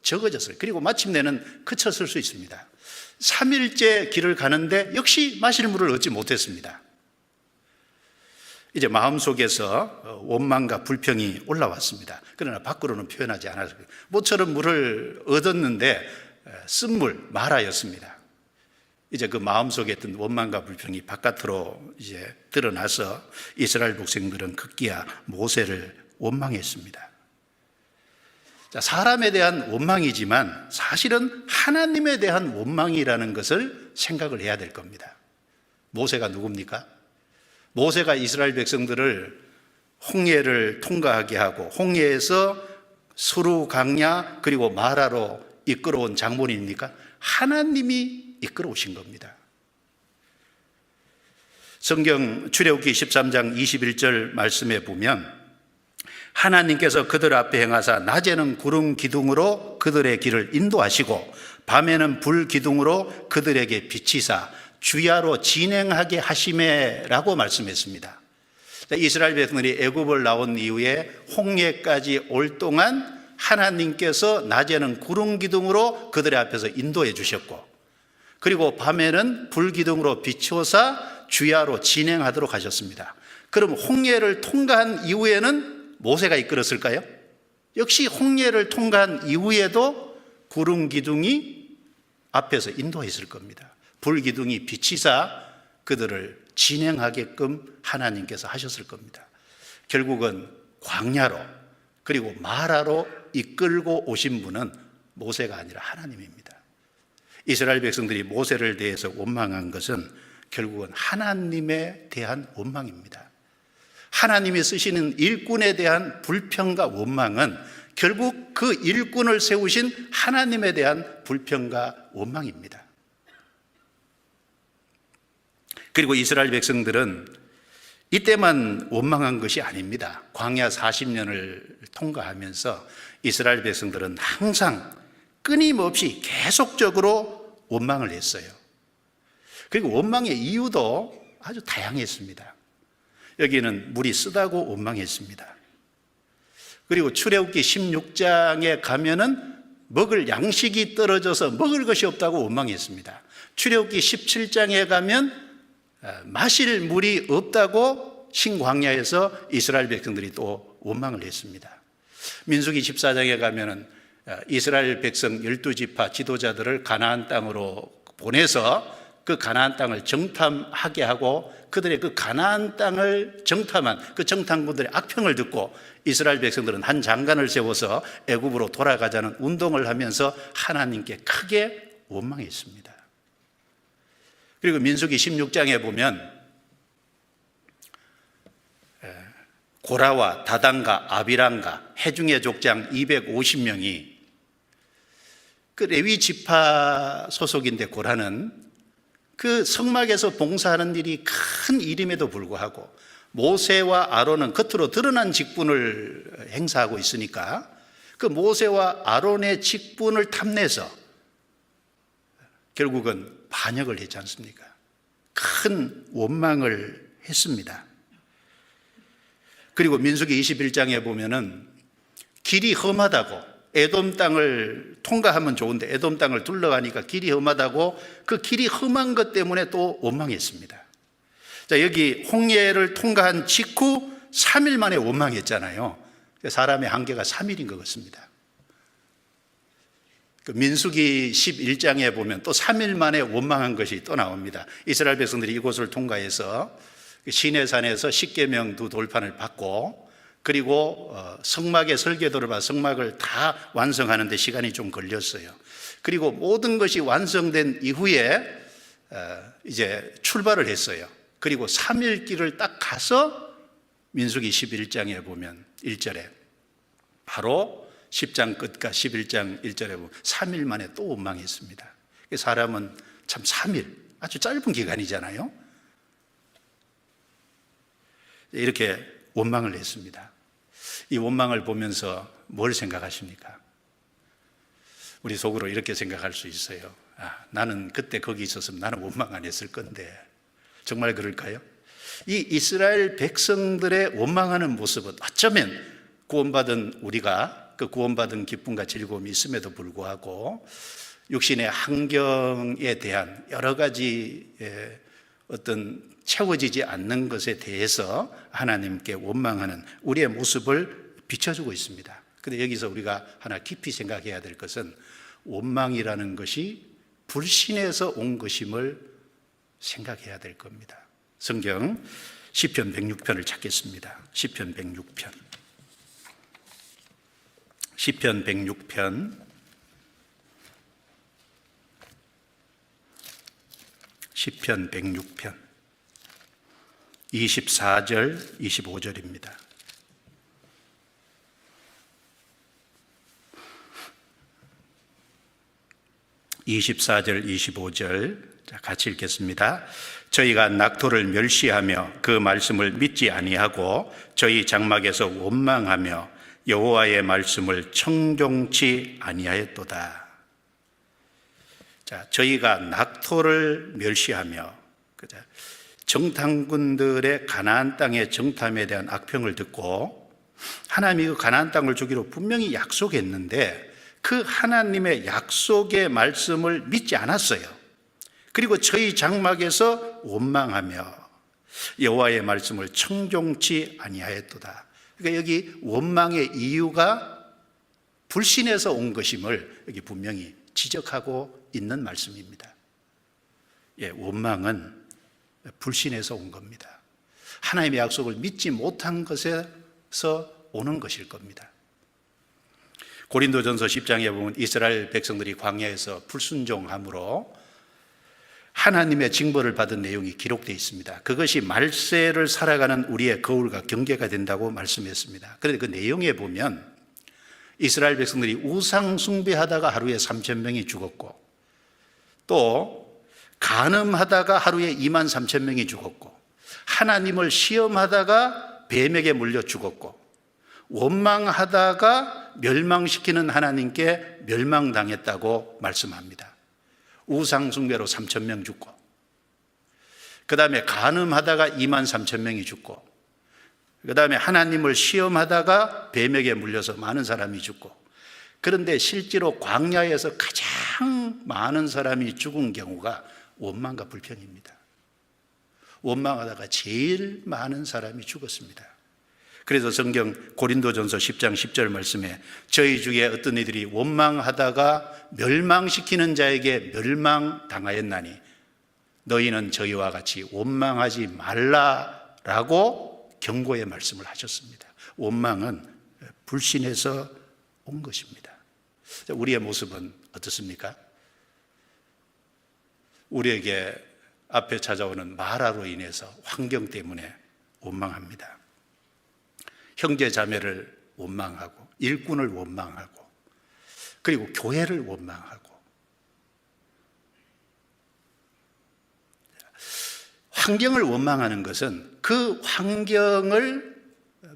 적어졌어요. 그리고 마침내는 그쳤을 수 있습니다. 3일째 길을 가는데 역시 마실 물을 얻지 못했습니다. 이제 마음속에서 원망과 불평이 올라왔습니다. 그러나 밖으로는 표현하지 않았어요. 모처럼 물을 얻었는데 쓴물 마라였습니다. 이제 그 마음속에 있던 원망과 불평이 바깥으로 이제 드러나서 이스라엘 백성들은 급기야 모세를 원망했습니다. 자, 사람에 대한 원망이지만 사실은 하나님에 대한 원망이라는 것을 생각을 해야 될 겁니다. 모세가 누굽니까? 모세가 이스라엘 백성들을 홍해를 통과하게 하고 홍해에서 수루 강야 그리고 마라로 이끌어온 장본인입니까? 하나님이 이끌어 오신 겁니다. 성경 출애굽기 13장 21절 말씀에 보면 하나님께서 그들 앞에 행하사 낮에는 구름 기둥으로 그들의 길을 인도하시고 밤에는 불 기둥으로 그들에게 비치사 주야로 진행하게 하시매라고 말씀했습니다. 이스라엘 백성들이 애굽을 나온 이후에 홍해까지 올 동안 하나님께서 낮에는 구름 기둥으로 그들의 앞에서 인도해 주셨고 그리고 밤에는 불 기둥으로 비추어서 주야로 진행하도록 하셨습니다. 그럼 홍해를 통과한 이후에는 모세가 이끌었을까요? 역시 홍해를 통과한 이후에도 구름 기둥이 앞에서 인도했을 겁니다. 불 기둥이 비치사 그들을 진행하게끔 하나님께서 하셨을 겁니다. 결국은 광야로 그리고 마라로 이끌고 오신 분은 모세가 아니라 하나님입니다. 이스라엘 백성들이 모세를 대해서 원망한 것은 결국은 하나님에 대한 원망입니다. 하나님이 쓰시는 일꾼에 대한 불평과 원망은 결국 그 일꾼을 세우신 하나님에 대한 불평과 원망입니다. 그리고 이스라엘 백성들은 이때만 원망한 것이 아닙니다. 광야 40년을 통과하면서 이스라엘 백성들은 항상 끊임없이 계속적으로 원망을 했어요. 그리고 원망의 이유도 아주 다양했습니다. 여기는 물이 쓰다고 원망했습니다. 그리고 출애굽기 16장에 가면은 먹을 양식이 떨어져서 먹을 것이 없다고 원망했습니다. 출애굽기 17장에 가면 마실 물이 없다고 신광야에서 이스라엘 백성들이 또 원망을 했습니다. 민수기 14장에 가면은 이스라엘 백성 12지파 지도자들을 가나안 땅으로 보내서 그 가나안 땅을 정탐하게 하고 그들의 그 가나안 땅을 정탐한 그 정탐꾼들의 악평을 듣고 이스라엘 백성들은 한 장관을 세워서 애굽으로 돌아가자는 운동을 하면서 하나님께 크게 원망했습니다. 그리고 민수기 16장에 보면 고라와 다단과 아비람과 해중의 족장 250명이 그 레위 지파 소속인데 고라는 그 성막에서 봉사하는 일이 큰 일임에도 불구하고 모세와 아론은 겉으로 드러난 직분을 행사하고 있으니까 그 모세와 아론의 직분을 탐내서 결국은 반역을 했지 않습니까? 큰 원망을 했습니다. 그리고 민수기 21장에 보면은 길이 험하다고 에돔 땅을 통과하면 좋은데 에돔 땅을 둘러가니까 길이 험하다고 그 길이 험한 것 때문에 또 원망했습니다. 자, 여기 홍해를 통과한 직후 3일 만에 원망했잖아요. 사람의 한계가 3일인 것 같습니다. 그 민수기 11장에 보면 또 3일 만에 원망한 것이 또 나옵니다. 이스라엘 백성들이 이곳을 통과해서 시내산에서 십계명 두 돌판을 받고 그리고 성막의 설계도를 봐 성막을 다 완성하는 데 시간이 좀 걸렸어요. 그리고 모든 것이 완성된 이후에 이제 출발을 했어요. 그리고 3일 길을 딱 가서 민수기 11장에 보면 1절에 바로 10장 끝과 11장 1절에 보면 3일 만에 또 원망했습니다. 사람은 참 3일 아주 짧은 기간이잖아요. 이렇게 원망을 했습니다. 이 원망을 보면서 뭘 생각하십니까? 우리 속으로 이렇게 생각할 수 있어요. 나는 그때 거기 있었으면 나는 원망 안 했을 건데. 정말 그럴까요? 이 이스라엘 백성들의 원망하는 모습은 어쩌면 구원받은 우리가 그 구원받은 기쁨과 즐거움이 있음에도 불구하고 육신의 환경에 대한 여러 가지 어떤 채워지지 않는 것에 대해서 하나님께 원망하는 우리의 모습을 비춰주고 있습니다. 그런데 여기서 우리가 하나 깊이 생각해야 될 것은 원망이라는 것이 불신에서 온 것임을 생각해야 될 겁니다. 성경 시편 106편을 찾겠습니다. 시편 106편. 시편 106편 24절 25절입니다. 24절 25절 같이 읽겠습니다. 저희가 낙토를 멸시하며 그 말씀을 믿지 아니하고 저희 장막에서 원망하며 여호와의 말씀을 청종치 아니하였도다. 자, 저희가 낙토를 멸시하며 정탐꾼들의 가나안 땅의 정탐에 대한 악평을 듣고 하나님이 그 가나안 땅을 주기로 분명히 약속했는데 그 하나님의 약속의 말씀을 믿지 않았어요. 그리고 저희 장막에서 원망하며 여호와의 말씀을 청종치 아니하였도다. 그러니까 여기 원망의 이유가 불신에서 온 것임을 여기 분명히 지적하고 있는 말씀입니다. 예, 원망은 불신에서 온 겁니다. 하나님의 약속을 믿지 못한 것에서 오는 것일 겁니다. 고린도전서 10장에 보면 이스라엘 백성들이 광야에서 불순종함으로 하나님의 징벌을 받은 내용이 기록되어 있습니다. 그것이 말세를 살아가는 우리의 거울과 경계가 된다고 말씀했습니다. 그런데 그 내용에 보면 이스라엘 백성들이 우상 숭배하다가 하루에 3,000명이 죽었고 또 간음하다가 하루에 23,000명이 죽었고 하나님을 시험하다가 뱀에게 물려 죽었고 원망하다가 멸망시키는 하나님께 멸망당했다고 말씀합니다. 우상 숭배로 3,000명 죽고 그 다음에 간음하다가 23,000명이 죽고 그 다음에 하나님을 시험하다가 뱀에게 물려서 많은 사람이 죽고 그런데 실제로 광야에서 가장 많은 사람이 죽은 경우가 원망과 불평입니다. 원망하다가 제일 많은 사람이 죽었습니다. 그래서 성경 고린도전서 10장 10절 말씀에 저희 중에 어떤 이들이 원망하다가 멸망시키는 자에게 멸망당하였나니 너희는 저희와 같이 원망하지 말라라고 경고의 말씀을 하셨습니다. 원망은 불신에서 온 것입니다. 우리의 모습은 어떻습니까? 우리에게 앞에 찾아오는 마라로 인해서 환경 때문에 원망합니다. 형제 자매를 원망하고 일꾼을 원망하고 그리고 교회를 원망하고 환경을 원망하는 것은 그 환경을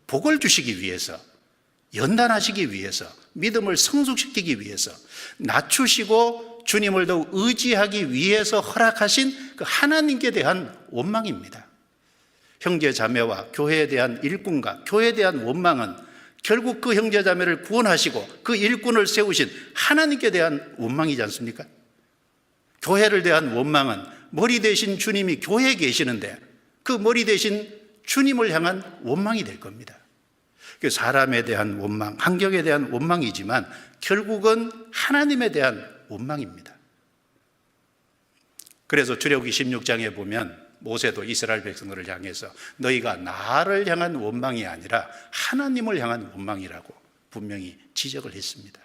복을 주시기 위해서 연단하시기 위해서 믿음을 성숙시키기 위해서 낮추시고 주님을 더욱 의지하기 위해서 허락하신 그 하나님께 대한 원망입니다. 형제 자매와 교회에 대한 일꾼과 교회에 대한 원망은 결국 그 형제 자매를 구원하시고 그 일꾼을 세우신 하나님께 대한 원망이지 않습니까? 교회를 대한 원망은 머리 대신 주님이 교회에 계시는데 그 머리 대신 주님을 향한 원망이 될 겁니다. 사람에 대한 원망, 환경에 대한 원망이지만 결국은 하나님에 대한 원망입니다. 그래서 출애굽기 16장에 보면 모세도 이스라엘 백성들을 향해서 너희가 나를 향한 원망이 아니라 하나님을 향한 원망이라고 분명히 지적을 했습니다.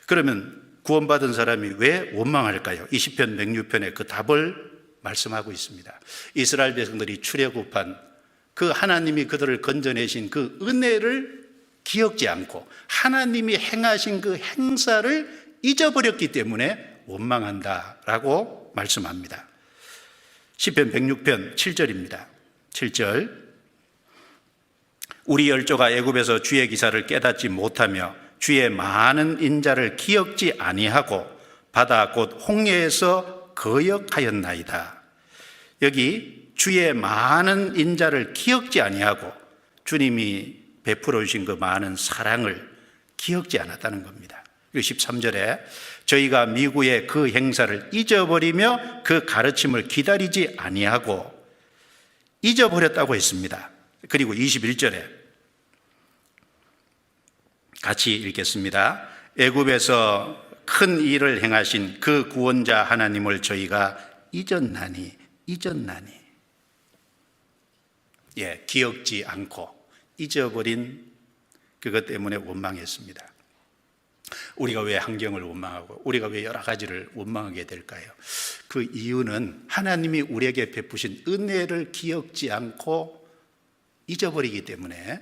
그러면 구원받은 사람이 왜 원망할까요? 이 시편 106편에 그 답을 말씀하고 있습니다. 이스라엘 백성들이 출애굽한 그 하나님이 그들을 건져내신 그 은혜를 기억지 않고 하나님이 행하신 그 행사를 잊어버렸기 때문에 원망한다라고 말씀합니다. 시편 106편 7절입니다. 7절 우리 열조가 애굽에서 주의 기사를 깨닫지 못하며 주의 많은 인자를 기억지 아니하고 바다 곧 홍해에서 거역하였나이다. 여기 주의 많은 인자를 기억지 아니하고 주님이 베풀어 주신 그 많은 사랑을 기억지 않았다는 겁니다. 그리고 13절에 저희가 미구의 그 행사를 잊어버리며 그 가르침을 기다리지 아니하고 잊어버렸다고 했습니다. 그리고 21절에 같이 읽겠습니다. 애굽에서 큰 일을 행하신 그 구원자 하나님을 저희가 잊었나니. 기억지 않고 잊어버린 그것 때문에 원망했습니다. 우리가 왜 환경을 원망하고 우리가 왜 여러 가지를 원망하게 될까요? 그 이유는 하나님이 우리에게 베푸신 은혜를 기억지 않고 잊어버리기 때문에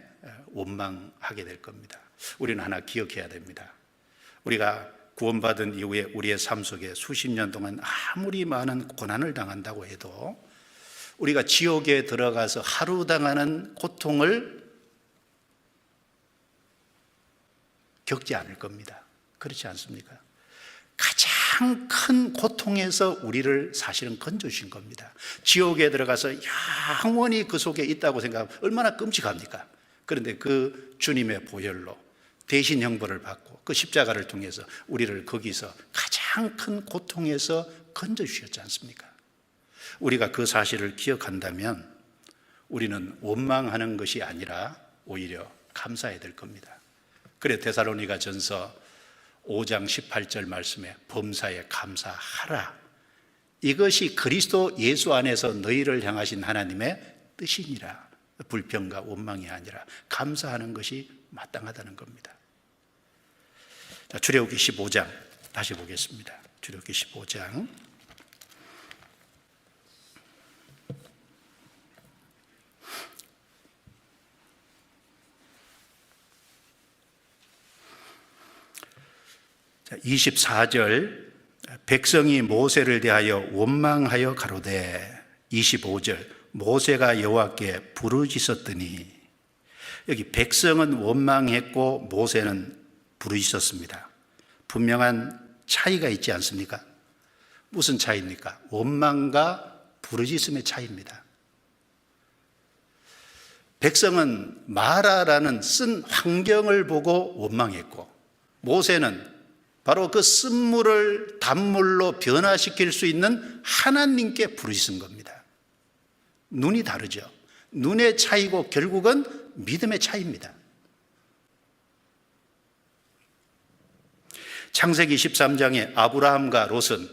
원망하게 될 겁니다. 우리는 하나 기억해야 됩니다. 우리가 구원받은 이후에 우리의 삶 속에 수십 년 동안 아무리 많은 고난을 당한다고 해도 우리가 지옥에 들어가서 하루 당하는 고통을 겪지 않을 겁니다. 그렇지 않습니까? 가장 큰 고통에서 우리를 사실은 건져주신 겁니다. 지옥에 들어가서 영원히 그 속에 있다고 생각하면 얼마나 끔찍합니까? 그런데 그 주님의 보혈로 대신 형벌을 받고 그 십자가를 통해서 우리를 거기서 가장 큰 고통에서 건져주셨지 않습니까? 우리가 그 사실을 기억한다면 우리는 원망하는 것이 아니라 오히려 감사해야 될 겁니다. 그래 데살로니가 전서 5장 18절 말씀에 범사에 감사하라. 이것이 그리스도 예수 안에서 너희를 향하신 하나님의 뜻이니라. 불평과 원망이 아니라 감사하는 것이 마땅하다는 겁니다. 자, 출애굽기 15장 다시 보겠습니다. 출애굽기 15장 자, 24절 백성이 모세를 대하여 원망하여 가로되 25절 모세가 여호와께 부르짖었더니 여기 백성은 원망했고 모세는 부르짖었습니다. 분명한 차이가 있지 않습니까? 무슨 차이입니까? 원망과 부르짖음의 차이입니다. 백성은 마라라는 쓴 환경을 보고 원망했고 모세는 바로 그 쓴물을 단물로 변화시킬 수 있는 하나님께 부르짖은 겁니다. 눈이 다르죠. 눈의 차이고 결국은 믿음의 차이입니다. 창세기 13장에 아브라함과 롯은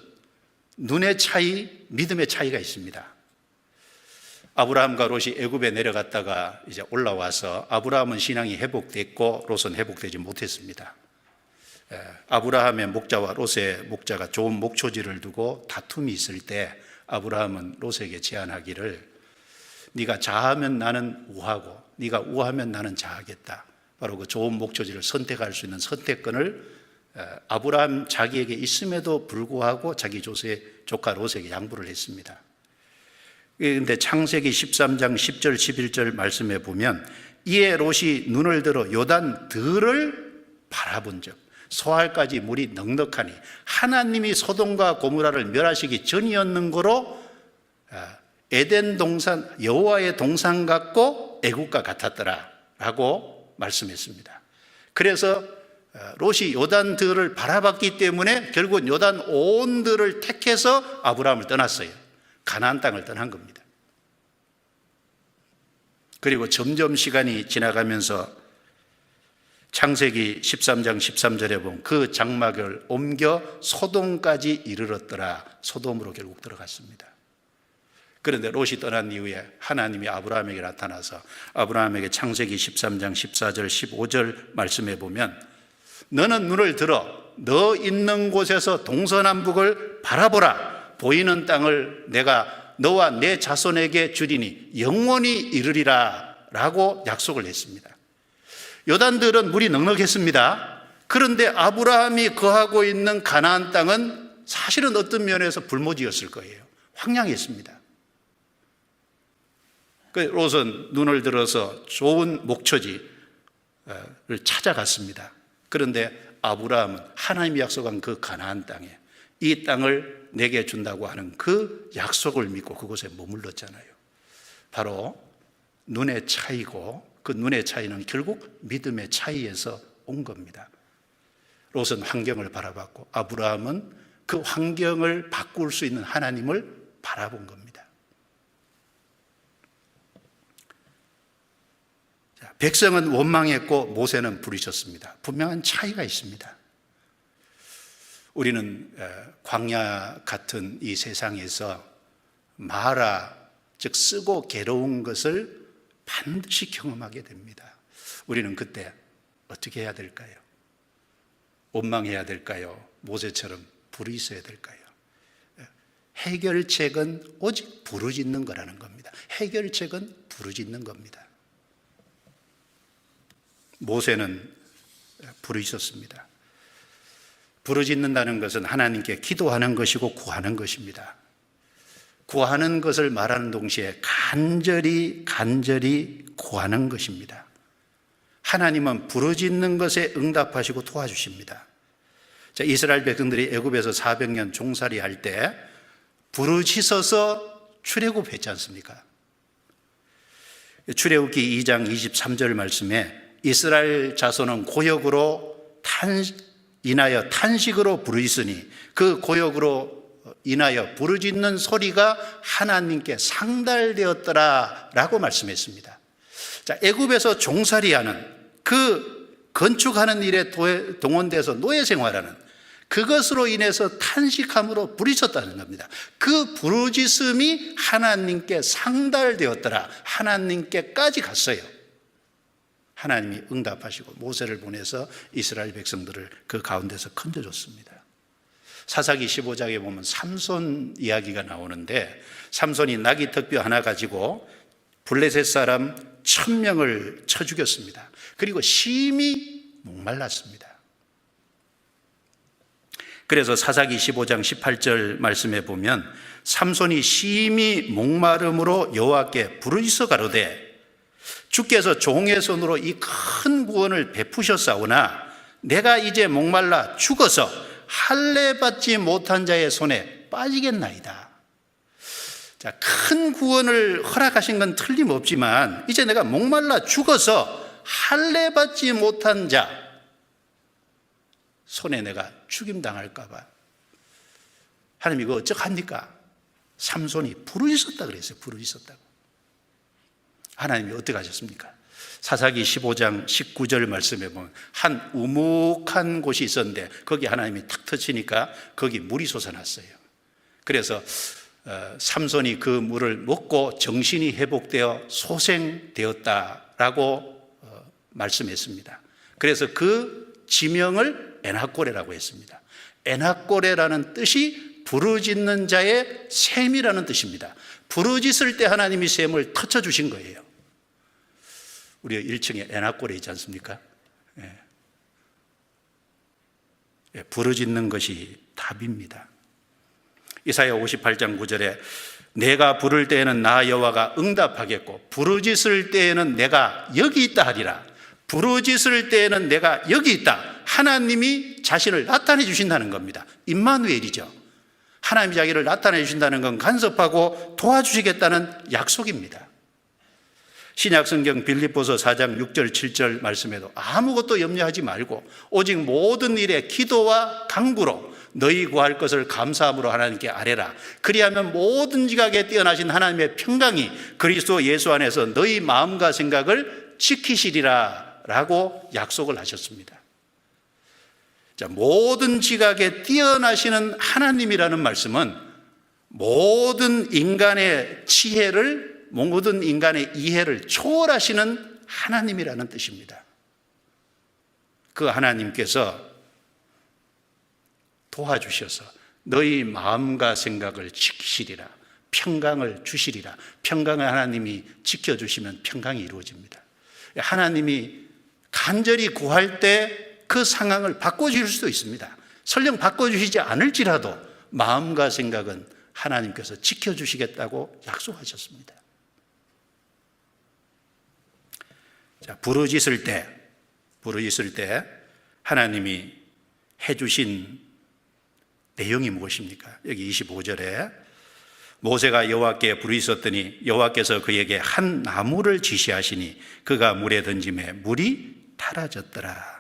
눈의 차이, 믿음의 차이가 있습니다. 아브라함과 롯이 애굽에 내려갔다가 이제 올라와서 아브라함은 신앙이 회복됐고 롯은 회복되지 못했습니다. 아브라함의 목자와 롯의 목자가 좋은 목초지를 두고 다툼이 있을 때 아브라함은 롯에게 제안하기를 네가 자하면 나는 우하고 네가 우하면 나는 자하겠다. 바로 그 좋은 목초지를 선택할 수 있는 선택권을 아브라함 자기에게 있음에도 불구하고 자기 조카 롯에게 양보를 했습니다. 그런데 창세기 13장 10절 11절 말씀에 보면 이에 롯이 눈을 들어 요단 들을 바라본 적 소알까지 물이 넉넉하니 하나님이 소돔과 고모라를 멸하시기 전이었는 거로 에덴 동산 여호와의 동산 같고 애국과 같았더라 라고 말씀했습니다. 그래서 롯이 요단들을 바라봤기 때문에 결국 요단 온 들을 택해서 아브라함을 떠났어요. 가나안 땅을 떠난 겁니다. 그리고 점점 시간이 지나가면서 창세기 13장 13절에 보면 그 장막을 옮겨 소돔까지 이르렀더라. 소돔으로 결국 들어갔습니다. 그런데 롯이 떠난 이후에 하나님이 아브라함에게 나타나서 아브라함에게 창세기 13장 14절 15절 말씀해 보면 너는 눈을 들어 너 있는 곳에서 동서남북을 바라보라. 보이는 땅을 내가 너와 내 자손에게 주리니 영원히 이르리라 라고 약속을 했습니다. 요단들은 물이 넉넉했습니다. 그런데 아브라함이 거하고 있는 가나안 땅은 사실은 어떤 면에서 불모지였을 거예요. 황량했습니다. 롯은 눈을 들어서 좋은 목초지를 찾아갔습니다. 그런데 아브라함은 하나님이 약속한 그 가나안 땅에 이 땅을 내게 준다고 하는 그 약속을 믿고 그곳에 머물렀잖아요. 바로 눈의 차이고 그 눈의 차이는 결국 믿음의 차이에서 온 겁니다. 롯은 환경을 바라봤고 아브라함은 그 환경을 바꿀 수 있는 하나님을 바라본 겁니다. 자, 백성은 원망했고 모세는 부르짖었습니다. 분명한 차이가 있습니다. 우리는 광야 같은 이 세상에서 마라, 즉 쓰고 괴로운 것을 반드시 경험하게 됩니다. 우리는 그때 어떻게 해야 될까요? 원망해야 될까요? 모세처럼 부르짖어야 될까요? 해결책은 오직 부르짖는 거라는 겁니다. 해결책은 부르짖는 겁니다. 모세는 부르짖었습니다. 부르짖는다는 것은 하나님께 기도하는 것이고 구하는 것입니다. 구하는 것을 말하는 동시에 간절히 구하는 것입니다. 하나님은 부르짖는 것에 응답하시고 도와주십니다. 자, 이스라엘 백성들이 애굽에서 400년 종살이 할 때 부르짖어서 출애굽했지 않습니까? 출애굽기 2장 23절 말씀에 이스라엘 자손은 고역으로 인하여 탄식으로 부르짖으니 그 고역으로 인하여 부르짖는 소리가 하나님께 상달되었더라 라고 말씀했습니다. 자, 애굽에서 종살이하는 그 건축하는 일에 동원돼서 노예 생활하는 그것으로 인해서 탄식함으로 부르짖었다는 겁니다. 그 부르짖음이 하나님께 상달되었더라, 하나님께까지 갔어요. 하나님이 응답하시고 모세를 보내서 이스라엘 백성들을 그 가운데서 건져줬습니다. 사사기 15장에 보면 삼손 이야기가 나오는데 삼손이 나귀 턱뼈 하나 가지고 블레셋 사람 1000명을 쳐 죽였습니다. 그리고 심히 목말랐습니다. 그래서 사사기 15장 18절 말씀에 보면 삼손이 심히 목마름으로 여호와께 부르짖어 가로되 주께서 종의 손으로 이 큰 구원을 베푸셨사오나 내가 이제 목말라 죽어서 할례 받지 못한 자의 손에 빠지겠나이다. 자, 큰 구원을 허락하신 건 틀림없지만 이제 내가 목말라 죽어서 할례 받지 못한 자 손에 내가 죽임당할까 봐 하나님 이거 어떡합니까? 삼손이 부르짖었다 그랬어요. 부르짖었다고. 하나님이 어떻게 하셨습니까? 사사기 15장 19절 말씀에 보면 한 우묵한 곳이 있었는데 거기 하나님이 탁 터치니까 거기 물이 솟아났어요. 그래서 삼손이 그 물을 먹고 정신이 회복되어 소생되었다라고 말씀했습니다. 그래서 그 지명을 에나꼬레라고 했습니다. 에나꼬레라는 뜻이 부르짖는 자의 샘이라는 뜻입니다. 부르짖을 때 하나님이 샘을 터쳐주신 거예요. 우리 1층에 에나꼬레 있지 않습니까? 부르짖는 것이 답입니다. 이사야 58장 9절에 내가 부를 때에는 나 여호와가 응답하겠고 부르짖을 때에는 내가 여기 있다 하리라. 부르짖을 때에는 내가 여기 있다. 하나님이 자신을 나타내 주신다는 겁니다. 임마누엘이죠. 하나님이 자기를 나타내 주신다는 건 간섭하고 도와주시겠다는 약속입니다. 신약 성경 빌립보서 4장 6절 7절 말씀에도 아무것도 염려하지 말고 오직 모든 일에 기도와 간구로 너희 구할 것을 감사함으로 하나님께 아뢰라. 그리하면 모든 지각에 뛰어나신 하나님의 평강이 그리스도 예수 안에서 너희 마음과 생각을 지키시리라 라고 약속을 하셨습니다. 자, 모든 지각에 뛰어나시는 하나님이라는 말씀은 모든 인간의 지혜를 모든 인간의 이해를 초월하시는 하나님이라는 뜻입니다. 그 하나님께서 도와주셔서 너희 마음과 생각을 지키시리라. 평강을 주시리라. 평강을 하나님이 지켜주시면 평강이 이루어집니다. 하나님이 간절히 구할 때 그 상황을 바꿔주실 수도 있습니다. 설령 바꿔주시지 않을지라도 마음과 생각은 하나님께서 지켜주시겠다고 약속하셨습니다. 자, 부르짖을 때 하나님이 해주신 내용이 무엇입니까? 여기 25절에 모세가 여호와께 부르짖었더니 여호와께서 그에게 한 나무를 지시하시니 그가 물에 던짐에 물이 타라졌더라.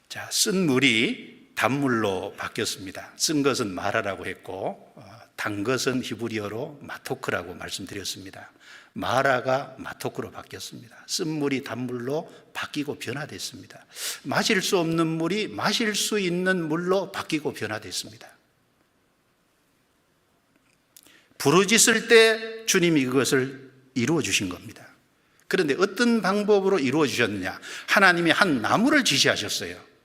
자, 쓴 물이 단물로 바뀌었습니다. 쓴 것은 마라라고 했고 단 것은 히브리어로 마토크라고 말씀드렸습니다. 마라가 마토크로 바뀌었습니다. 쓴 물이 단물로 바뀌고 변화됐습니다. 마실 수 없는 물이 마실 수 있는 물로 바뀌고 변화됐습니다. 부르짖을 때 주님이 그것을 이루어 주신 겁니다. 그런데 어떤 방법으로 이루어 주셨느냐? 하나님이 한 나무를 지시하셨어요.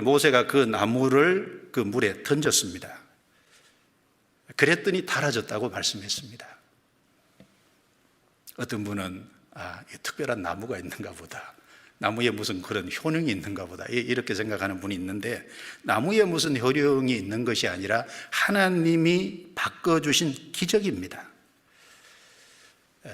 모세가 그 나무를 그 물에 던졌습니다. 그랬더니 달아졌다고 말씀했습니다. 어떤 분은 특별한 나무가 있는가 보다, 나무에 무슨 그런 효능이 있는가 보다 이렇게 생각하는 분이 있는데, 나무에 무슨 효력이 있는 것이 아니라 하나님이 바꿔주신 기적입니다.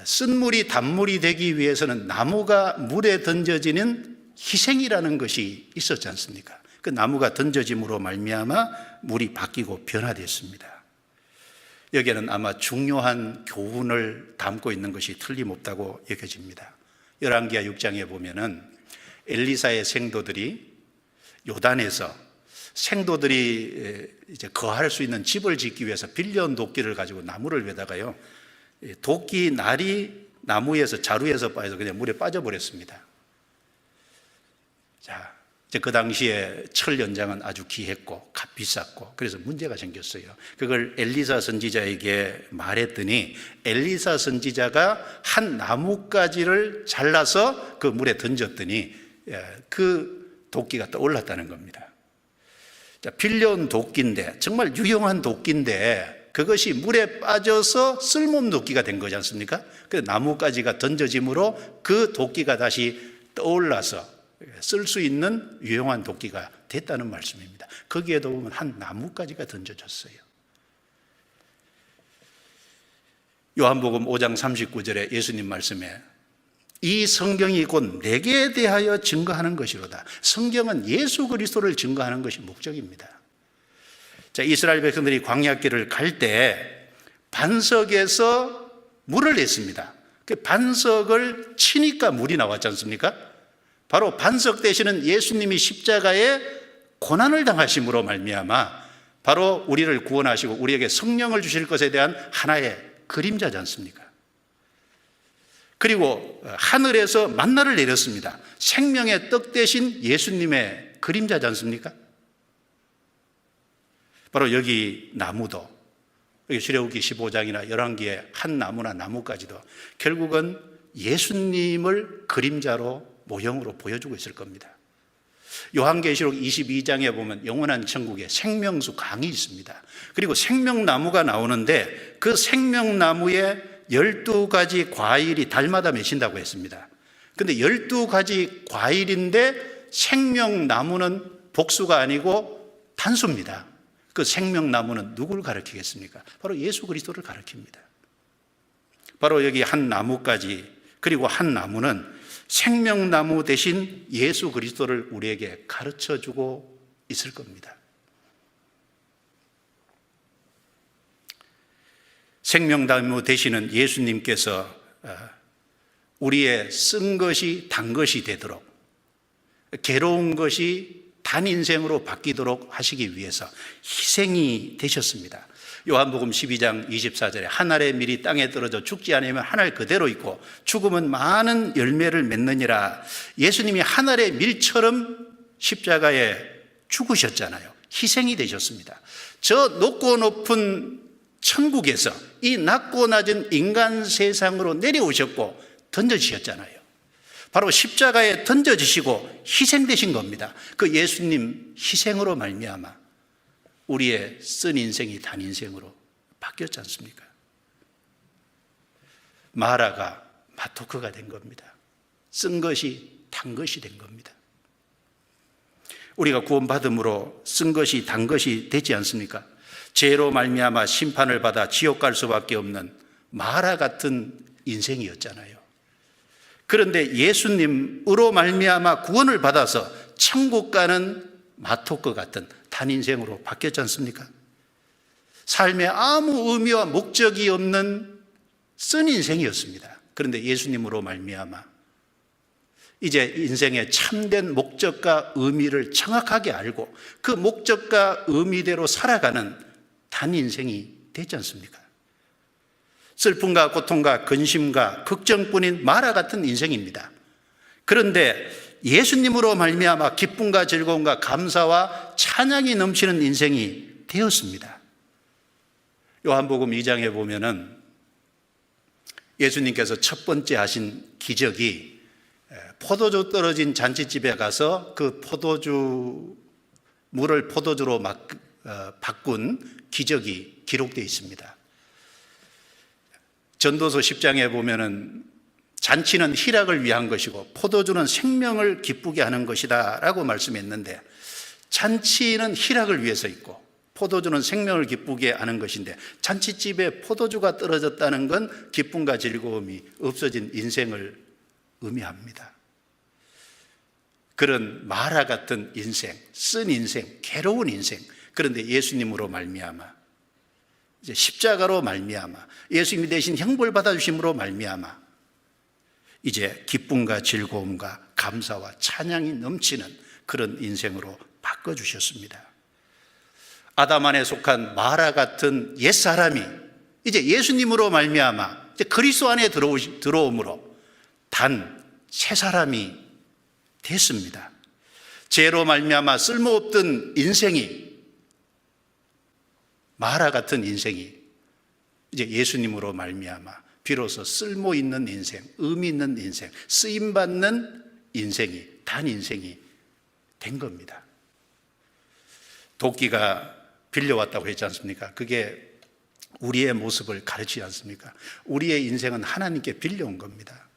쓴 물이 단물이 되기 위해서는 나무가 물에 던져지는 희생이라는 것이 있었지 않습니까? 그 나무가 던져짐으로 말미암아 물이 바뀌고 변화됐습니다. 여기에는 아마 중요한 교훈을 담고 있는 것이 틀림없다고 여겨집니다. 열왕기하 6장에 보면은 엘리사의 생도들이 요단에서 생도들이 이제 거할 수 있는 집을 짓기 위해서 빌려온 도끼를 가지고 나무를 베다가요, 도끼 날이 나무에서 자루에서 빠져서 그냥 물에 빠져버렸습니다. 자, 이제 그 당시에 철 연장은 아주 귀했고 값 비쌌고 그래서 문제가 생겼어요. 그걸 엘리사 선지자에게 말했더니 엘리사 선지자가 한 나뭇가지를 잘라서 그 물에 던졌더니 그 도끼가 떠올랐다는 겁니다. 자, 빌려온 도끼인데, 정말 유용한 도끼인데 그것이 물에 빠져서 쓸모없는 도끼가 된 거지 않습니까? 그 나뭇가지가 던져짐으로 그 도끼가 다시 떠올라서 쓸 수 있는 유용한 도끼가 됐다는 말씀입니다. 거기에도 보면 한 나뭇가지가 던져졌어요. 요한복음 5장 39절에 예수님 말씀에 이 성경이 곧 내게 대하여 증거하는 것이로다. 성경은 예수 그리스도를 증거하는 것이 목적입니다. 자, 이스라엘 백성들이 광야길을 갈 때 반석에서 물을 냈습니다. 그 반석을 치니까 물이 나왔지 않습니까? 바로 반석 되시는 예수님이 십자가에 고난을 당하심으로 말미암아 바로 우리를 구원하시고 우리에게 성령을 주실 것에 대한 하나의 그림자지 않습니까? 그리고 하늘에서 만나를 내렸습니다. 생명의 떡 되신 예수님의 그림자지 않습니까? 바로 여기 나무도, 여기 출애굽기 15장이나 열왕기의 한 나무나 나무까지도 결국은 예수님을 그림자로 모형으로 보여주고 있을 겁니다. 요한계시록 22장에 보면 영원한 천국에 생명수 강이 있습니다. 그리고 생명나무가 나오는데 그 생명나무에 12가지 과일이 달마다 맺힌다고 했습니다. 그런데 12가지 과일인데 생명나무는 복수가 아니고 단수입니다. 그 생명나무는 누구를 가리키겠습니까? 바로 예수 그리스도를 가리킵니다. 바로 여기 한 나무까지, 그리고 한 나무는 생명나무 대신 예수 그리스도를 우리에게 가르쳐주고 있을 겁니다. 생명나무 되시는 예수님께서 우리의 쓴 것이 단 것이 되도록, 괴로운 것이 단 인생으로 바뀌도록 하시기 위해서 희생이 되셨습니다. 요한복음 12장 24절에 한 알의 밀이 땅에 떨어져 죽지 않으면 한 알 그대로 있고 죽으면 많은 열매를 맺느니라. 예수님이 한 알의 밀처럼 십자가에 죽으셨잖아요. 희생이 되셨습니다. 저 높고 높은 천국에서 이 낮고 낮은 인간 세상으로 내려오셨고 던져지셨잖아요. 바로 십자가에 던져지시고 희생되신 겁니다. 그 예수님 희생으로 말미암아 우리의 쓴 인생이 단 인생으로 바뀌었지 않습니까? 마라가 마토크가 된 겁니다. 쓴 것이 단 것이 된 겁니다. 우리가 구원받음으로 쓴 것이 단 것이 되지 않습니까? 죄로 말미암아 심판을 받아 지옥 갈 수밖에 없는 마라 같은 인생이었잖아요. 그런데 예수님으로 말미암아 구원을 받아서 천국 가는 마토크 같은 단 인생으로 바뀌었지 않습니까? 삶에 아무 의미와 목적이 없는 쓴 인생이었습니다. 그런데 예수님으로 말미암아 이제 인생의 참된 목적과 의미를 정확하게 알고 그 목적과 의미대로 살아가는 단 인생이 되지 않습니까? 슬픔과 고통과 근심과 걱정뿐인 마라 같은 인생입니다. 그런데 예수님으로 말미암아 기쁨과 즐거움과 감사와 찬양이 넘치는 인생이 되었습니다. 요한복음 2장에 보면은 예수님께서 첫 번째 하신 기적이 포도주 떨어진 잔치집에 가서 그 포도주 물을 포도주로 바꾼 기적이 기록되어 있습니다. 전도서 10장에 보면은 잔치는 희락을 위한 것이고 포도주는 생명을 기쁘게 하는 것이다 라고 말씀했는데, 잔치는 희락을 위해서 있고 포도주는 생명을 기쁘게 하는 것인데, 잔치집에 포도주가 떨어졌다는 건 기쁨과 즐거움이 없어진 인생을 의미합니다. 그런 마라 같은 인생, 쓴 인생, 괴로운 인생, 그런데 예수님으로 말미암아, 이제 십자가로 말미암아, 예수님이 대신 형벌 받아주심으로 말미암아 이제 기쁨과 즐거움과 감사와 찬양이 넘치는 그런 인생으로 바꿔주셨습니다. 아담 안에 속한 마라 같은 옛사람이 이제 예수님으로 말미암아 이제 그리스도 안에 들어옴으로 단 새 사람이 됐습니다. 죄로 말미암아 쓸모없던 인생이, 마라 같은 인생이 이제 예수님으로 말미암아 비로소 쓸모 있는 인생, 의미 있는 인생, 쓰임받는 인생이, 단 인생이 된 겁니다. 도끼가 빌려왔다고 했지 않습니까? 그게 우리의 모습을 가르치지 않습니까? 우리의 인생은 하나님께 빌려온 겁니다.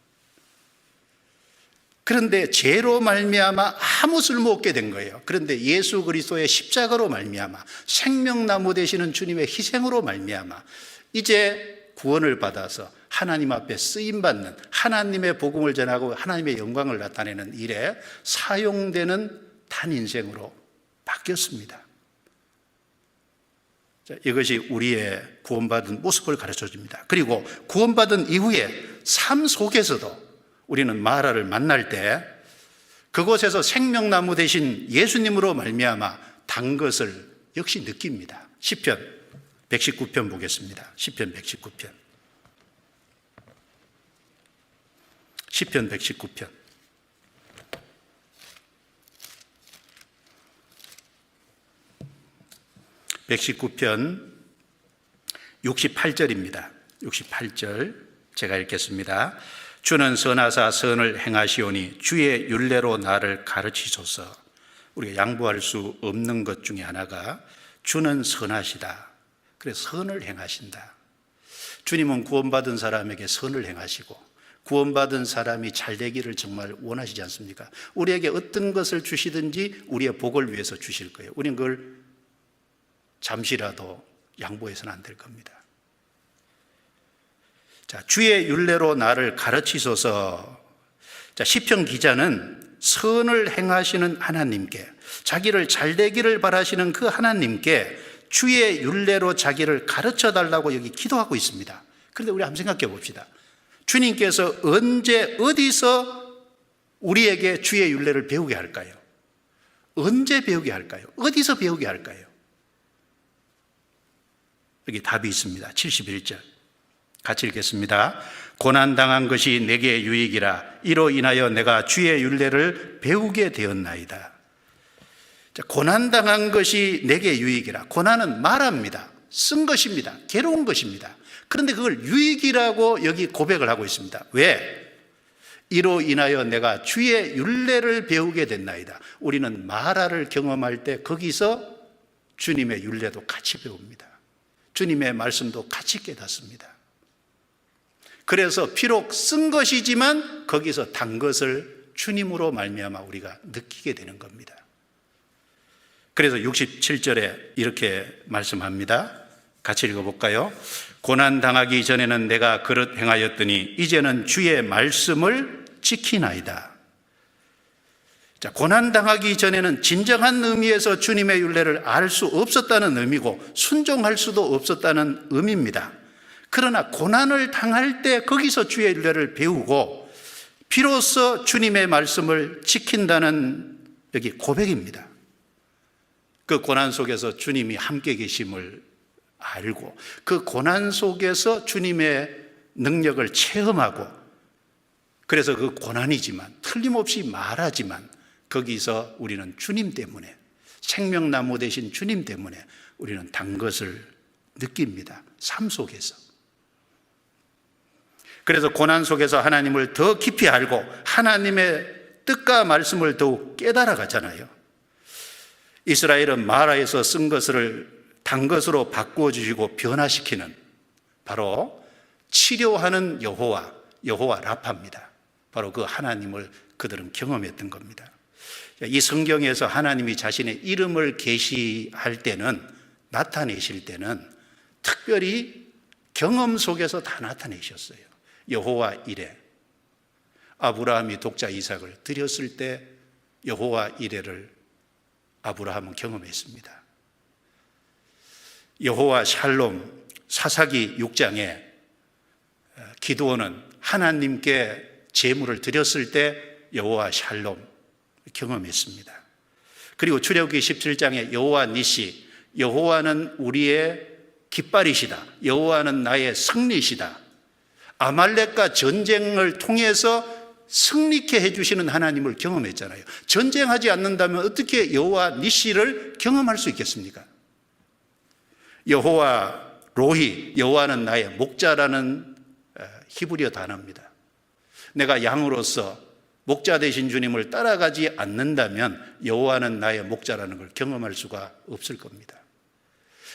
그런데 죄로 말미암아 아무 쓸모없게 된 거예요. 그런데 예수 그리스도의 십자가로 말미암아 생명나무 되시는 주님의 희생으로 말미암아 이제 구원을 받아서 하나님 앞에 쓰임받는, 하나님의 복음을 전하고 하나님의 영광을 나타내는 일에 사용되는 단 인생으로 바뀌었습니다. 이것이 우리의 구원받은 모습을 가르쳐 줍니다. 그리고 구원받은 이후에 삶 속에서도 우리는 마라를 만날 때 그곳에서 생명나무 대신 예수님으로 말미암아 단 것을 역시 느낍니다. 시편 119편 보겠습니다. 시편 119편. 시편 119편. 119편 68절입니다. 68절 제가 읽겠습니다. 주는 선하사 선을 행하시오니 주의 율례로 나를 가르치소서. 우리가 양보할 수 없는 것 중에 하나가 주는 선하시다. 그래서 선을 행하신다. 주님은 구원받은 사람에게 선을 행하시고 구원받은 사람이 잘 되기를 정말 원하시지 않습니까? 우리에게 어떤 것을 주시든지 우리의 복을 위해서 주실 거예요. 우리는 그걸 잠시라도 양보해서는 안 될 겁니다. 자, 주의 율례로 나를 가르치소서. 자, 시편 기자는 선을 행하시는 하나님께, 자기를 잘 되기를 바라시는 그 하나님께 주의 율례로 자기를 가르쳐 달라고 여기 기도하고 있습니다. 그런데 우리 한번 생각해 봅시다. 주님께서 언제 어디서 우리에게 주의 율례를 배우게 할까요? 언제 배우게 할까요? 어디서 배우게 할까요? 여기 답이 있습니다. 71절 같이 읽겠습니다. 고난당한 것이 내게 유익이라 이로 인하여 내가 주의 율례를 배우게 되었나이다. 자, 고난당한 것이 내게 유익이라. 고난은 말합니다. 쓴 것입니다. 괴로운 것입니다. 그런데 그걸 유익이라고 여기 고백을 하고 있습니다. 왜? 이로 인하여 내가 주의 율례를 배우게 됐나이다. 우리는 마라를 경험할 때 거기서 주님의 율례도 같이 배웁니다. 주님의 말씀도 같이 깨닫습니다. 그래서 비록 쓴 것이지만 거기서 단 것을 주님으로 말미암아 우리가 느끼게 되는 겁니다. 그래서 67절에 이렇게 말씀합니다. 같이 읽어볼까요? 고난당하기 전에는 내가 그릇 행하였더니 이제는 주의 말씀을 지키나이다. 자, 고난당하기 전에는 진정한 의미에서 주님의 율례를 알 수 없었다는 의미고 순종할 수도 없었다는 의미입니다. 그러나 고난을 당할 때 거기서 주의 율례를 배우고 비로소 주님의 말씀을 지킨다는 여기 고백입니다. 그 고난 속에서 주님이 함께 계심을 알고 그 고난 속에서 주님의 능력을 체험하고, 그래서 그 고난이지만 틀림없이 말하지만 거기서 우리는 주님 때문에, 생명나무 되신 주님 때문에 우리는 단 것을 느낍니다. 삶 속에서. 그래서 고난 속에서 하나님을 더 깊이 알고 하나님의 뜻과 말씀을 더욱 깨달아 가잖아요. 이스라엘은 마라에서 쓴 것을 단 것으로 바꾸어 주시고 변화시키는 바로 치료하는 여호와 라파입니다. 바로 그 하나님을 그들은 경험했던 겁니다. 이 성경에서 하나님이 자신의 이름을 계시할 때는, 나타내실 때는 특별히 경험 속에서 다 나타내셨어요. 여호와 이레, 아브라함이 독자 이삭을 드렸을 때 여호와 이레를 아브라함은 경험했습니다. 여호와 샬롬, 사사기 6장에 기드온은 하나님께 제물을 드렸을 때 여호와 샬롬 경험했습니다. 그리고 출애굽기 17장에 여호와 니시, 여호와는 우리의 깃발이시다, 여호와는 나의 승리시다, 아말렉과 전쟁을 통해서 승리케 해주시는 하나님을 경험했잖아요. 전쟁하지 않는다면 어떻게 여호와 니시를 경험할 수 있겠습니까? 여호와 로히, 여호와는 나의 목자라는 히브리어 단어입니다. 내가 양으로서 목자 되신 주님을 따라가지 않는다면 여호와는 나의 목자라는 걸 경험할 수가 없을 겁니다.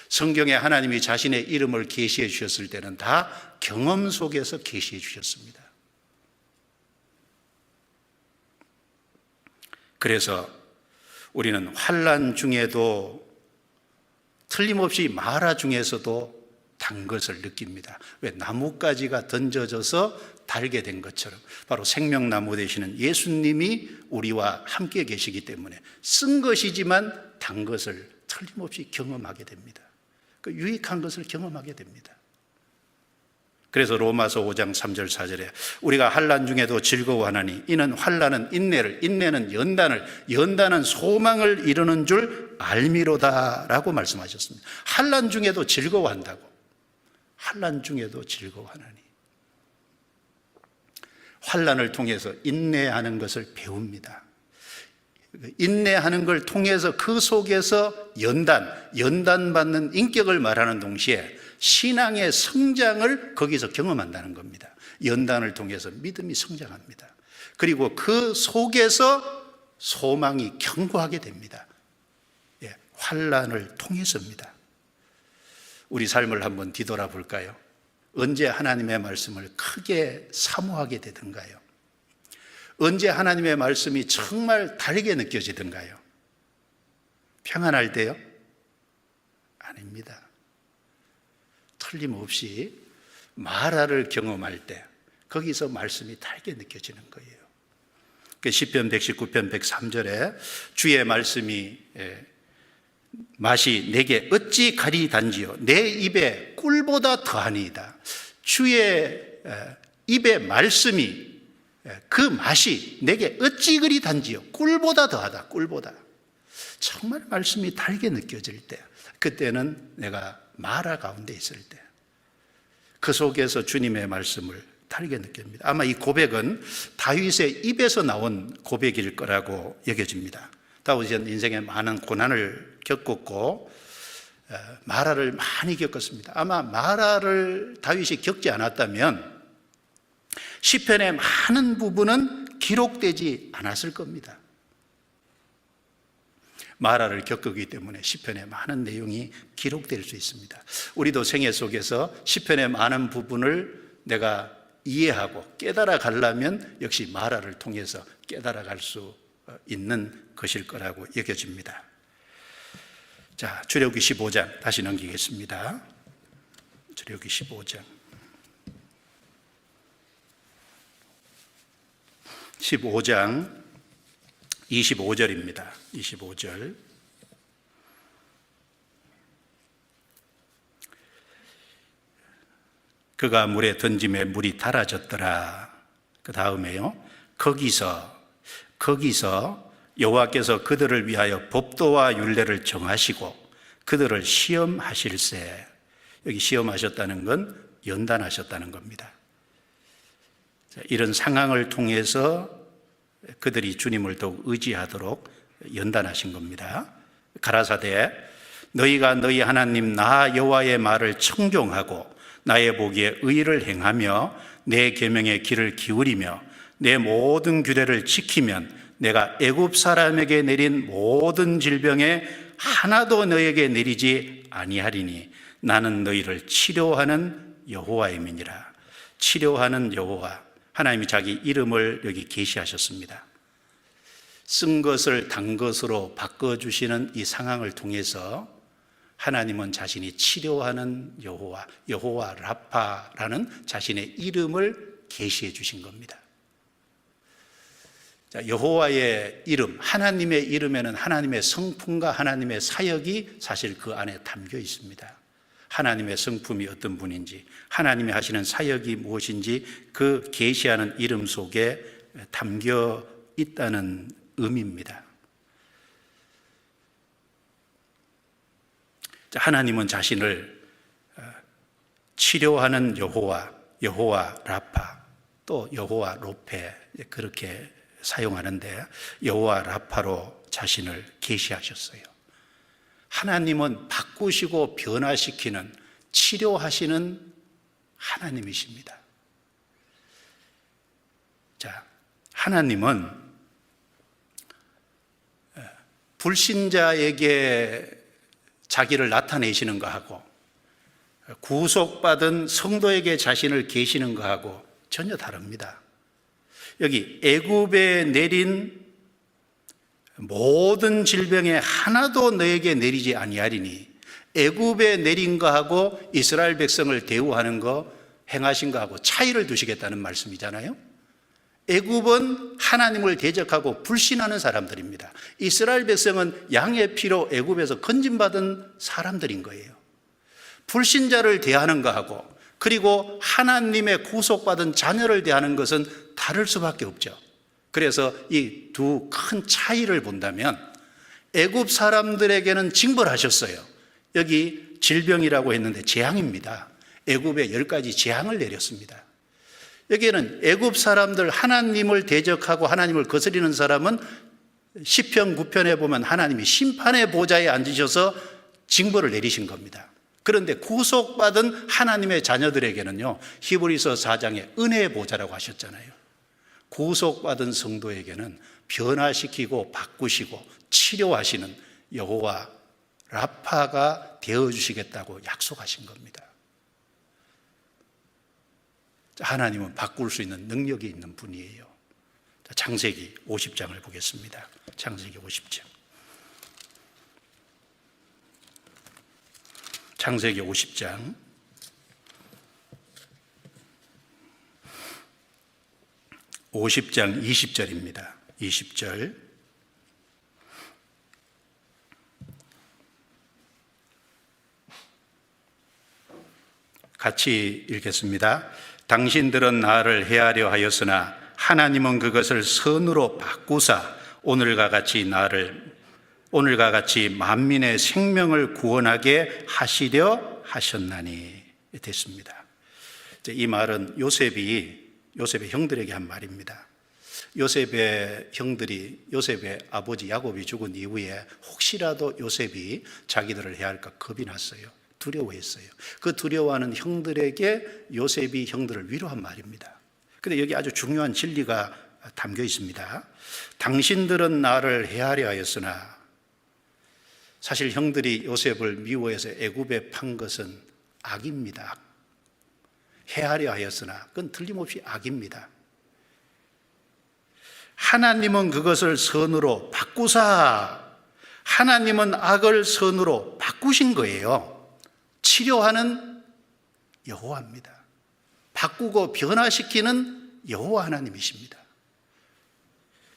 성경에 하나님이 자신의 이름을 계시해 주셨을 때는 다 경험 속에서 계시해 주셨습니다. 그래서 우리는 환난 중에도 틀림없이 마라 중에서도 단 것을 느낍니다. 왜? 나뭇가지가 던져져서 달게 된 것처럼 바로 생명나무 되시는 예수님이 우리와 함께 계시기 때문에 쓴 것이지만 단 것을 틀림없이 경험하게 됩니다. 그 유익한 것을 경험하게 됩니다. 그래서 로마서 5장 3절 4절에 우리가 환난 중에도 즐거워하나니 이는 환난은 인내를, 인내는 연단을, 연단은 소망을 이루는 줄 알미로다라고 말씀하셨습니다. 환난 중에도 즐거워한다고. 환난 중에도 즐거워하나니. 환난을 통해서 인내하는 것을 배웁니다. 인내하는 걸 통해서 그 속에서 연단받는 인격을 말하는 동시에 신앙의 성장을 거기서 경험한다는 겁니다. 연단을 통해서 믿음이 성장합니다. 그리고 그 속에서 소망이 견고하게 됩니다. 예, 환난을 통해서입니다. 우리 삶을 한번 뒤돌아 볼까요? 언제 하나님의 말씀을 크게 사모하게 되던가요? 언제 하나님의 말씀이 정말 다르게 느껴지던가요? 평안할 때요? 아닙니다. 틀림없이 마라를 경험할 때 거기서 말씀이 다르게 느껴지는 거예요. 시편 119편 103절에 주의 말씀이 맛이 내게 어찌 가리 단지요 내 입에 꿀보다 더하니이다. 주의 입의 말씀이 그 맛이 내게 어찌 그리 단지요 꿀보다 더하다. 꿀보다. 정말 말씀이 달게 느껴질 때, 그때는 내가 마라 가운데 있을 때 그 속에서 주님의 말씀을 달게 느낍니다. 아마 이 고백은 다윗의 입에서 나온 고백일 거라고 여겨집니다. 다윗은 인생에 많은 고난을 겪었고 마라를 많이 겪었습니다. 아마 마라를 다윗이 겪지 않았다면 시편의 많은 부분은 기록되지 않았을 겁니다. 마라를 겪었기 때문에 시편의 많은 내용이 기록될 수 있습니다. 우리도 생애 속에서 시편의 많은 부분을 내가 이해하고 깨달아 가려면 역시 마라를 통해서 깨달아 갈 수 있는 것일 거라고 여겨집니다. 자, 출애굽기 15장 다시 넘기겠습니다. 출애굽기 15장 15장 25절입니다. 25절. 그가 물에 던짐에 물이 달아졌더라. 그 다음에요. 거기서 여호와께서 그들을 위하여 법도와 율례를 정하시고 그들을 시험하실세. 여기 시험하셨다는 건 연단하셨다는 겁니다. 이런 상황을 통해서 그들이 주님을 더욱 의지하도록 연단하신 겁니다. 가라사대 너희가 너희 하나님 나 여호와의 말을 청종하고 나의 보기에 의를 행하며 내 계명의 귀를 기울이며 내 모든 규례를 지키면 내가 애굽 사람에게 내린 모든 질병에 하나도 너에게 내리지 아니하리니 나는 너희를 치료하는 여호와임이니라. 치료하는 여호와, 하나님이 자기 이름을 여기 계시하셨습니다. 쓴 것을 단 것으로 바꿔주시는 이 상황을 통해서 하나님은 자신이 치료하는 여호와, 여호와 라파라는 자신의 이름을 계시해 주신 겁니다. 자, 여호와의 이름, 하나님의 이름에는 하나님의 성품과 하나님의 사역이 사실 그 안에 담겨 있습니다. 하나님의 성품이 어떤 분인지, 하나님이 하시는 사역이 무엇인지 그 계시하는 이름 속에 담겨 있다는 의미입니다. 하나님은 자신을 치료하는 여호와, 여호와 라파, 또 여호와 로페 그렇게 사용하는데 여호와 라파로 자신을 계시하셨어요. 하나님은 바꾸시고 변화시키는, 치료하시는 하나님이십니다. 자, 하나님은 불신자에게 자기를 나타내시는 것하고 구속받은 성도에게 자신을 계시는 것하고 전혀 다릅니다. 여기 애굽에 내린 모든 질병에 하나도 너에게 내리지 아니하리니, 애굽에 내린 거하고 이스라엘 백성을 대우하는 거, 행하신 거하고 차이를 두시겠다는 말씀이잖아요. 애굽은 하나님을 대적하고 불신하는 사람들입니다. 이스라엘 백성은 양의 피로 애굽에서 건진받은 사람들인 거예요. 불신자를 대하는 거하고 그리고 하나님의 구속받은 자녀를 대하는 것은 다를 수밖에 없죠. 그래서 이 두 큰 차이를 본다면 애굽 사람들에게는 징벌하셨어요. 여기 질병이라고 했는데 재앙입니다. 애굽에 10가지 재앙을 내렸습니다. 여기에는 애굽 사람들, 하나님을 대적하고 하나님을 거스리는 사람은 시편 9편에 보면 하나님이 심판의 보좌에 앉으셔서 징벌을 내리신 겁니다. 그런데 구속받은 하나님의 자녀들에게는요, 히브리서 4장에 은혜의 보좌라고 하셨잖아요. 구속받은 성도에게는 변화시키고 바꾸시고 치료하시는 여호와 라파가 되어주시겠다고 약속하신 겁니다. 하나님은 바꿀 수 있는 능력이 있는 분이에요. 창세기 50장을 보겠습니다. 창세기 50장. 창세기 50장 50장 20절입니다. 20절. 같이 읽겠습니다. 당신들은 나를 해하려 하였으나 하나님은 그것을 선으로 바꾸사 오늘과 같이 만민의 생명을 구원하게 하시려 하셨나니. 됐습니다. 이 말은 요셉의 형들에게 한 말입니다. 요셉의 아버지 야곱이 죽은 이후에 혹시라도 요셉이 자기들을 해할까 겁이 났어요. 두려워했어요. 그 두려워하는 형들에게 요셉이 형들을 위로한 말입니다. 그런데 여기 아주 중요한 진리가 담겨 있습니다. 당신들은 나를 해하려 하였으나, 사실 형들이 요셉을 미워해서 애굽에 판 것은 악입니다. 해하려 하였으나 그건 틀림없이 악입니다. 하나님은 그것을 선으로 바꾸사, 하나님은 악을 선으로 바꾸신 거예요. 치료하는 여호와입니다. 바꾸고 변화시키는 여호와 하나님이십니다.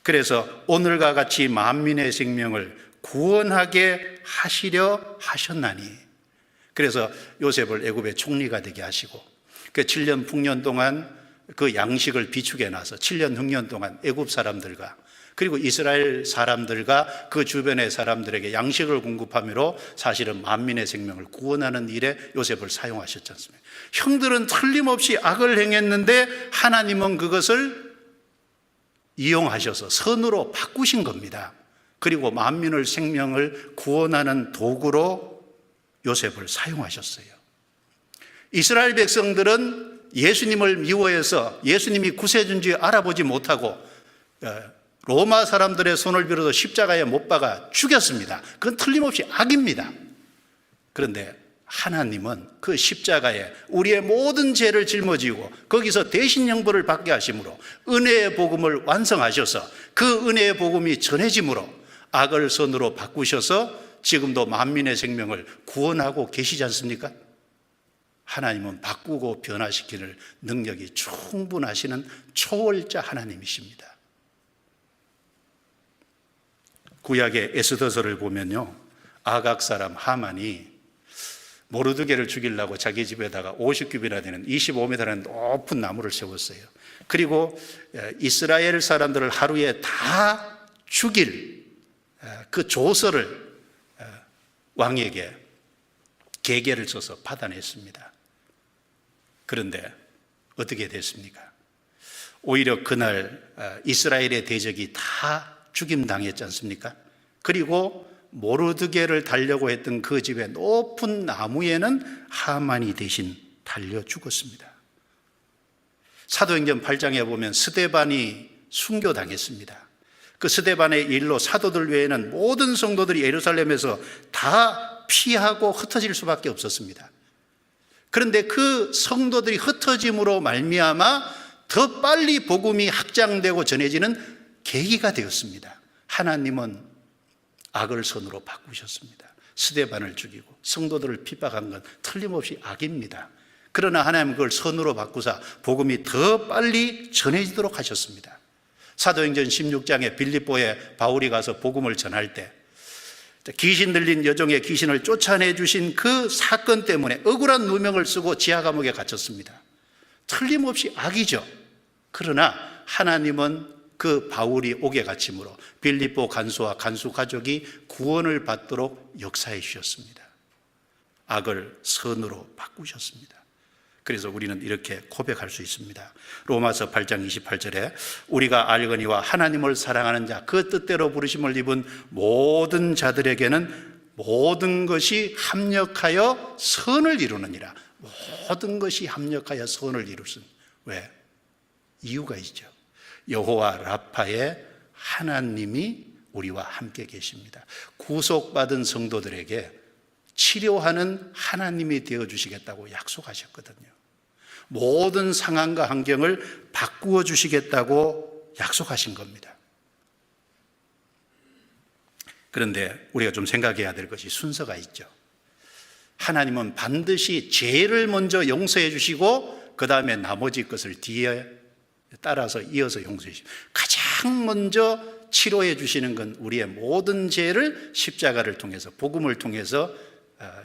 그래서 오늘과 같이 만민의 생명을 구원하게 하시려 하셨나니, 그래서 요셉을 애굽의 총리가 되게 하시고 그 7년 풍년 동안 그 양식을 비축해 놔서 7년 흉년 동안 애굽 사람들과 그리고 이스라엘 사람들과 그 주변의 사람들에게 양식을 공급함으로 사실은 만민의 생명을 구원하는 일에 요셉을 사용하셨지 않습니까? 형들은 틀림없이 악을 행했는데 하나님은 그것을 이용하셔서 선으로 바꾸신 겁니다. 그리고 만민의 생명을 구원하는 도구로 요셉을 사용하셨어요. 이스라엘 백성들은 예수님을 미워해서 예수님이 구세주인 줄 알아보지 못하고 로마 사람들의 손을 빌어서 십자가에 못 박아 죽였습니다. 그건 틀림없이 악입니다. 그런데 하나님은 그 십자가에 우리의 모든 죄를 짊어지고 거기서 대신 형벌을 받게 하심으로 은혜의 복음을 완성하셔서 그 은혜의 복음이 전해짐으로 악을 선으로 바꾸셔서 지금도 만민의 생명을 구원하고 계시지 않습니까? 하나님은 바꾸고 변화시키는 능력이 충분하시는 초월자 하나님이십니다. 구약의 에스더서를 보면요, 아각 사람 하만이 모르드게를 죽이려고 자기 집에다가 50규빗이나 되는 25m라는 높은 나무를 세웠어요. 그리고 이스라엘 사람들을 하루에 다 죽일 그 조서를 왕에게 계계를 써서 받아냈습니다. 그런데 어떻게 됐습니까? 오히려 그날 이스라엘의 대적이 다 죽임당했지 않습니까? 그리고 모르드게를 달려고 했던 그 집의 높은 나무에는 하만이 대신 달려 죽었습니다. 사도행전 8장에 보면 스데반이 순교당했습니다. 그 스데반의 일로 사도들 외에는 모든 성도들이 예루살렘에서 다 피하고 흩어질 수밖에 없었습니다. 그런데 그 성도들이 흩어짐으로 말미암아 더 빨리 복음이 확장되고 전해지는 계기가 되었습니다. 하나님은 악을 선으로 바꾸셨습니다. 스데반을 죽이고 성도들을 핍박한 건 틀림없이 악입니다. 그러나 하나님은 그걸 선으로 바꾸사 복음이 더 빨리 전해지도록 하셨습니다. 사도행전 16장에 빌립보에 바울이 가서 복음을 전할 때 귀신 들린 여종의 귀신을 쫓아내 주신 그 사건 때문에 억울한 누명을 쓰고 지하 감옥에 갇혔습니다. 틀림없이 악이죠. 그러나 하나님은 그 바울이 옥에 갇힘으로 빌립보 간수와 간수 가족이 구원을 받도록 역사해 주셨습니다. 악을 선으로 바꾸셨습니다. 그래서 우리는 이렇게 고백할 수 있습니다. 로마서 8장 28절에 우리가 알거니와 하나님을 사랑하는 자 그 뜻대로 부르심을 입은 모든 자들에게는 모든 것이 합력하여 선을 이루느니라. 모든 것이 합력하여 선을 이루신. 왜? 이유가 있죠. 여호와 라파의 하나님이 우리와 함께 계십니다. 구속받은 성도들에게 치료하는 하나님이 되어주시겠다고 약속하셨거든요. 모든 상황과 환경을 바꾸어 주시겠다고 약속하신 겁니다. 그런데 우리가 좀 생각해야 될 것이 순서가 있죠. 하나님은 반드시 죄를 먼저 용서해 주시고 그 다음에 나머지 것을 뒤에 따라서 이어서 용서해 주시고, 가장 먼저 치료해 주시는 건 우리의 모든 죄를 십자가를 통해서 복음을 통해서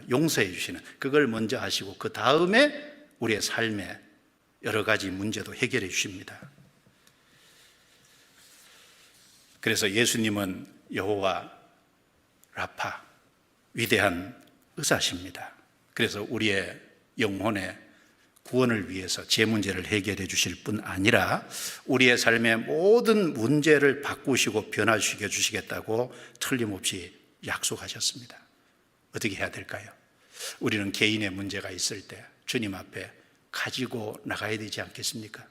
용서해 주시는, 그걸 먼저 하시고 그 다음에 우리의 삶의 여러 가지 문제도 해결해 주십니다. 그래서 예수님은 여호와 라파, 위대한 의사십니다. 그래서 우리의 영혼의 구원을 위해서 죄 문제를 해결해 주실 뿐 아니라 우리의 삶의 모든 문제를 바꾸시고 변화시켜 주시겠다고 틀림없이 약속하셨습니다. 어떻게 해야 될까요? 우리는 개인의 문제가 있을 때 주님 앞에 가지고 나가야 되지 않겠습니까?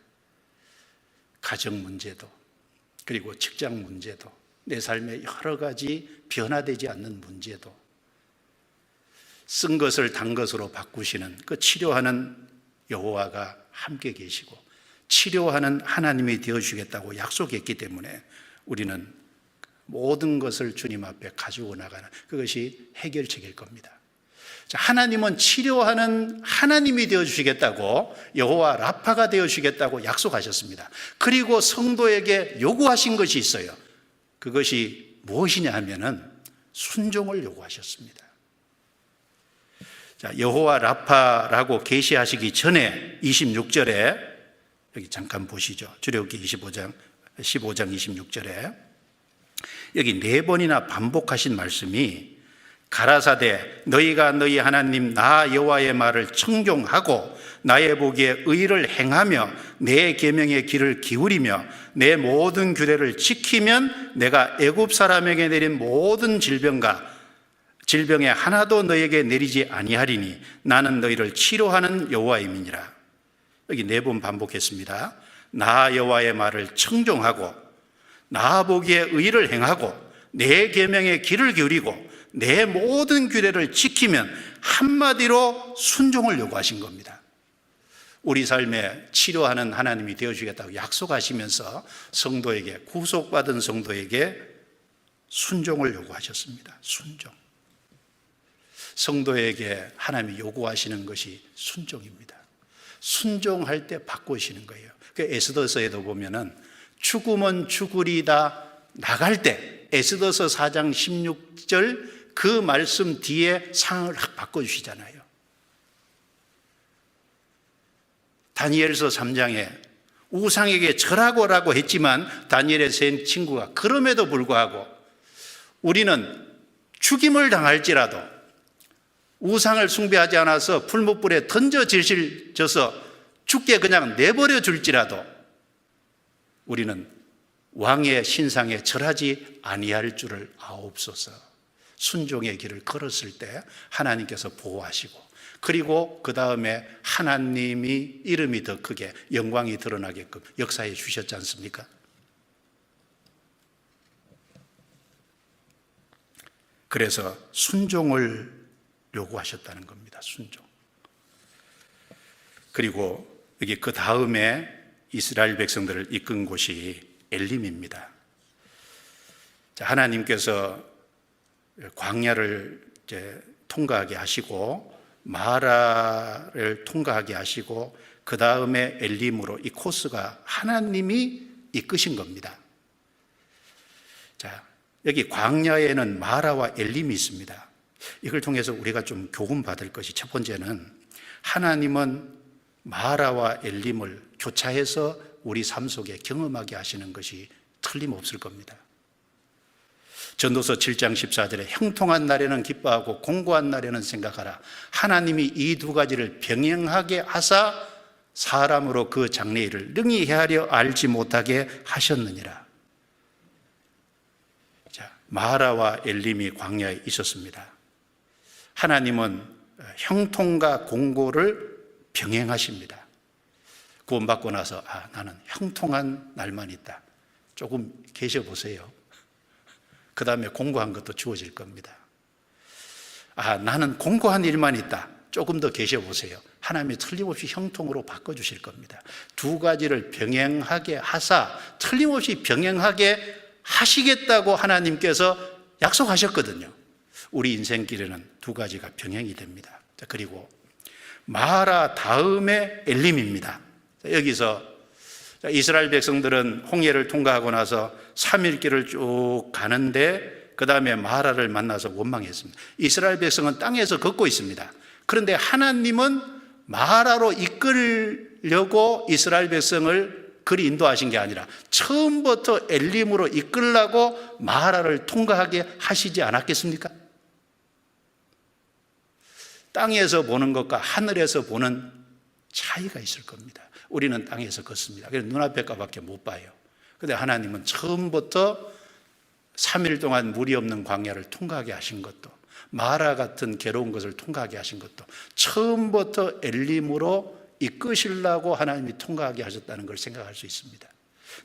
가정 문제도, 그리고 직장 문제도, 내 삶의 여러 가지 변화되지 않는 문제도 쓴 것을 단 것으로 바꾸시는 그 치료하는 여호와가 함께 계시고 치료하는 하나님이 되어주시겠다고 약속했기 때문에 우리는 모든 것을 주님 앞에 가지고 나가는, 그것이 해결책일 겁니다. 하나님은 치료하는 하나님이 되어주시겠다고, 여호와 라파가 되어주시겠다고 약속하셨습니다. 그리고 성도에게 요구하신 것이 있어요. 그것이 무엇이냐 하면은 순종을 요구하셨습니다. 자, 여호와 라파라고 계시하시기 전에 26절에 여기 잠깐 보시죠. 출애굽기 15장 26절에 여기 4번이나 반복하신 말씀이 가라사대 너희가 너희 하나님 나 여호와의 말을 청종하고 나의 보기에 의를 행하며 내 계명의 길을 기울이며 내 모든 규례를 지키면 내가 애굽 사람에게 내린 모든 질병에 하나도 너에게 내리지 아니하리니 나는 너희를 치료하는 여호와임이니라. 여기 4번 반복했습니다. 나 여호와의 말을 청종하고 나 보기에 의를 행하고 내 계명의 길을 기울이고 내 모든 규례를 지키면 한마디로 순종을 요구하신 겁니다. 우리 삶에 치료하는 하나님이 되어주겠다고 약속하시면서 성도에게, 구속받은 성도에게 순종을 요구하셨습니다. 순종. 성도에게 하나님이 요구하시는 것이 순종입니다. 순종할 때 바꾸시는 거예요. 그 에스더서에도 보면은 죽으면 죽으리다 나갈 때 에스더서 4장 16절 그 말씀 뒤에 상을 확 바꿔주시잖아요. 다니엘서 3장에 우상에게 절하고라고 했지만 다니엘의 세 친구가 그럼에도 불구하고 우리는 죽임을 당할지라도 우상을 숭배하지 않아서 풀무불에 던져져서 죽게 그냥 내버려 줄지라도 우리는 왕의 신상에 절하지 아니할 줄을 아옵소서. 순종의 길을 걸었을 때 하나님께서 보호하시고 그리고 그 다음에 하나님이 이름이 더 크게 영광이 드러나게끔 역사해 주셨지 않습니까? 그래서 순종을 요구하셨다는 겁니다. 순종. 그리고 여기 그 다음에 이스라엘 백성들을 이끈 곳이 엘림입니다. 하나님께서 광야를 이제 통과하게 하시고 마라를 통과하게 하시고 그 다음에 엘림으로 이 코스가 하나님이 이끄신 겁니다. 자, 여기 광야에는 마라와 엘림이 있습니다. 이걸 통해서 우리가 좀 교훈 받을 것이 첫 번째는 하나님은 마라와 엘림을 교차해서 우리 삶 속에 경험하게 하시는 것이 틀림없을 겁니다. 전도서 7장 14절에 형통한 날에는 기뻐하고 공고한 날에는 생각하라. 하나님이 이 두 가지를 병행하게 하사 사람으로 그 장래일을 능히 헤아려 알지 못하게 하셨느니라. 자, 마라와 엘림이 광야에 있었습니다. 하나님은 형통과 공고를 병행하십니다. 구원받고 나서 나는 형통한 날만 있다. 조금 계셔보세요. 그 다음에 공고한 것도 주어질 겁니다. 나는 공고한 일만 있다. 조금 더 계셔보세요. 하나님이 틀림없이 형통으로 바꿔주실 겁니다. 두 가지를 병행하게 하사 틀림없이 병행하게 하시겠다고 하나님께서 약속하셨거든요. 우리 인생길에는 두 가지가 병행이 됩니다. 그리고 마라 다음에 엘림입니다. 여기서 이스라엘 백성들은 홍해를 통과하고 나서 3일 길을 쭉 가는데 그 다음에 마라를 만나서 원망했습니다. 이스라엘 백성은 땅에서 걷고 있습니다. 그런데 하나님은 마라로 이끌려고 이스라엘 백성을 그리 인도하신 게 아니라 처음부터 엘림으로 이끌려고 마라를 통과하게 하시지 않았겠습니까? 땅에서 보는 것과 하늘에서 보는 차이가 있을 겁니다. 우리는 땅에서 걷습니다. 그래서 눈앞에 것밖에 못 봐요. 그런데 하나님은 처음부터 3일 동안 물이 없는 광야를 통과하게 하신 것도 마라 같은 괴로운 것을 통과하게 하신 것도 처음부터 엘림으로 이끄시려고 하나님이 통과하게 하셨다는 걸 생각할 수 있습니다.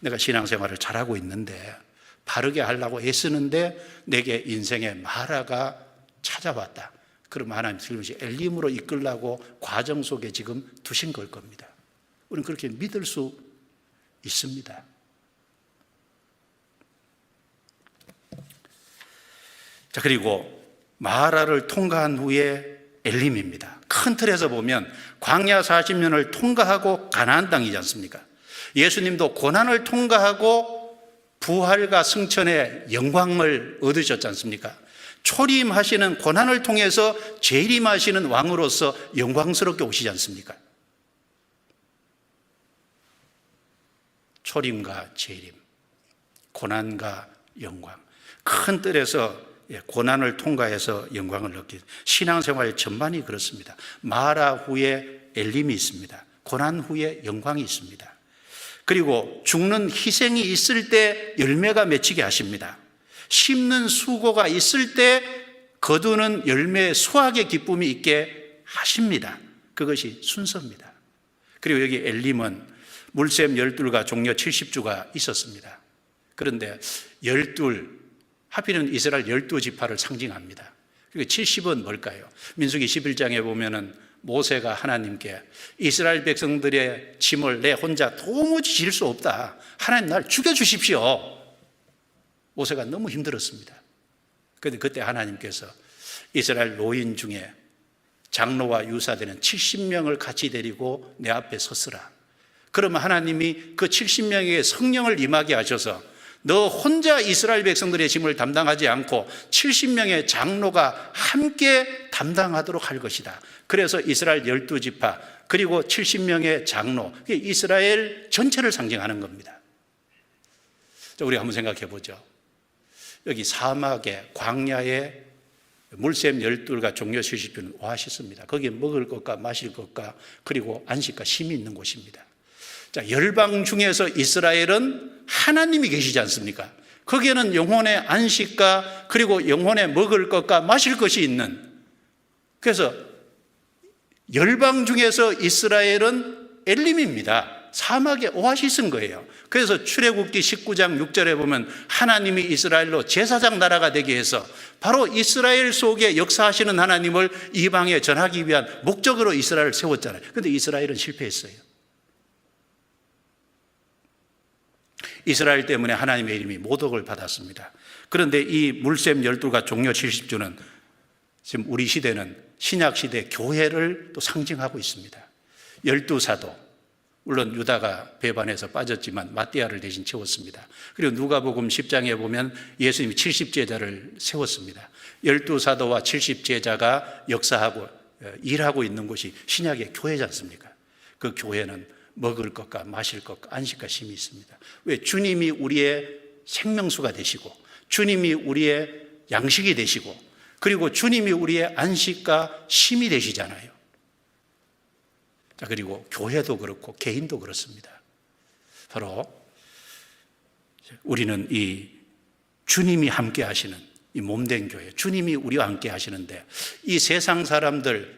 내가 신앙생활을 잘하고 있는데 바르게 하려고 애쓰는데 내게 인생의 마라가 찾아왔다. 그러면 하나님 틀림없이 엘림으로 이끌려고 과정 속에 지금 두신 걸 겁니다. 우리는 그렇게 믿을 수 있습니다. 자, 그리고 마라를 통과한 후에 엘림입니다. 큰 틀에서 보면 광야 40년을 통과하고 가나안 땅이지 않습니까? 예수님도 고난을 통과하고 부활과 승천의 영광을 얻으셨지 않습니까? 초림하시는 고난을 통해서 재림하시는 왕으로서 영광스럽게 오시지 않습니까? 소림과 재림, 고난과 영광. 큰 뜰에서 고난을 통과해서 영광을 얻기. 신앙생활 전반이 그렇습니다. 마라 후에 엘림이 있습니다. 고난 후에 영광이 있습니다. 그리고 죽는 희생이 있을 때 열매가 맺히게 하십니다. 심는 수고가 있을 때 거두는 열매의 수확의 기쁨이 있게 하십니다. 그것이 순서입니다. 그리고 여기 엘림은 물샘 12과 종려 70주가 있었습니다. 그런데 12, 하필은 이스라엘 12지파를 상징합니다. 그리고 70은 뭘까요? 민수기 11장에 보면은 모세가 하나님께 이스라엘 백성들의 짐을 내 혼자 도무지 질 수 없다. 하나님 날 죽여주십시오. 모세가 너무 힘들었습니다. 그런데 그때 하나님께서 이스라엘 노인 중에 장로와 유사되는 70명을 같이 데리고 내 앞에 섰으라. 그러면 하나님이 그 70명에게 성령을 임하게 하셔서 너 혼자 이스라엘 백성들의 짐을 담당하지 않고 70명의 장로가 함께 담당하도록 할 것이다. 그래서 이스라엘 12지파 그리고 70명의 장로, 이스라엘 전체를 상징하는 겁니다. 자, 우리 한번 생각해 보죠. 여기 사막에 광야에 물샘 12과 종려 70주는 오아시스입니다. 거기에 먹을 것과 마실 것과 그리고 안식과 쉼이 있는 곳입니다. 자, 열방 중에서 이스라엘은 하나님이 계시지 않습니까? 거기에는 영혼의 안식과 그리고 영혼의 먹을 것과 마실 것이 있는, 그래서 열방 중에서 이스라엘은 엘림입니다. 사막의 오아시스인 거예요. 그래서 출애굽기 19장 6절에 보면 하나님이 이스라엘로 제사장 나라가 되게 해서 바로 이스라엘 속에 역사하시는 하나님을 이방에 전하기 위한 목적으로 이스라엘을 세웠잖아요. 그런데 이스라엘은 실패했어요. 이스라엘 때문에 하나님의 이름이 모독을 받았습니다. 그런데 이 물샘 12과 종려 70주는 지금 우리 시대는 신약시대 교회를 또 상징하고 있습니다. 12사도, 물론 유다가 배반해서 빠졌지만 마띠아를 대신 채웠습니다. 그리고 누가복음 10장에 보면 예수님이 70제자를 세웠습니다. 12사도와 70제자가 역사하고 일하고 있는 곳이 신약의 교회지 않습니까? 그 교회는 먹을 것과 마실 것과 안식과 쉼이 있습니다. 왜? 주님이 우리의 생명수가 되시고 주님이 우리의 양식이 되시고 그리고 주님이 우리의 안식과 쉼이 되시잖아요. 자, 그리고 교회도 그렇고 개인도 그렇습니다. 바로 우리는 이 주님이 함께 하시는 이 몸된 교회, 주님이 우리와 함께 하시는데 이 세상 사람들은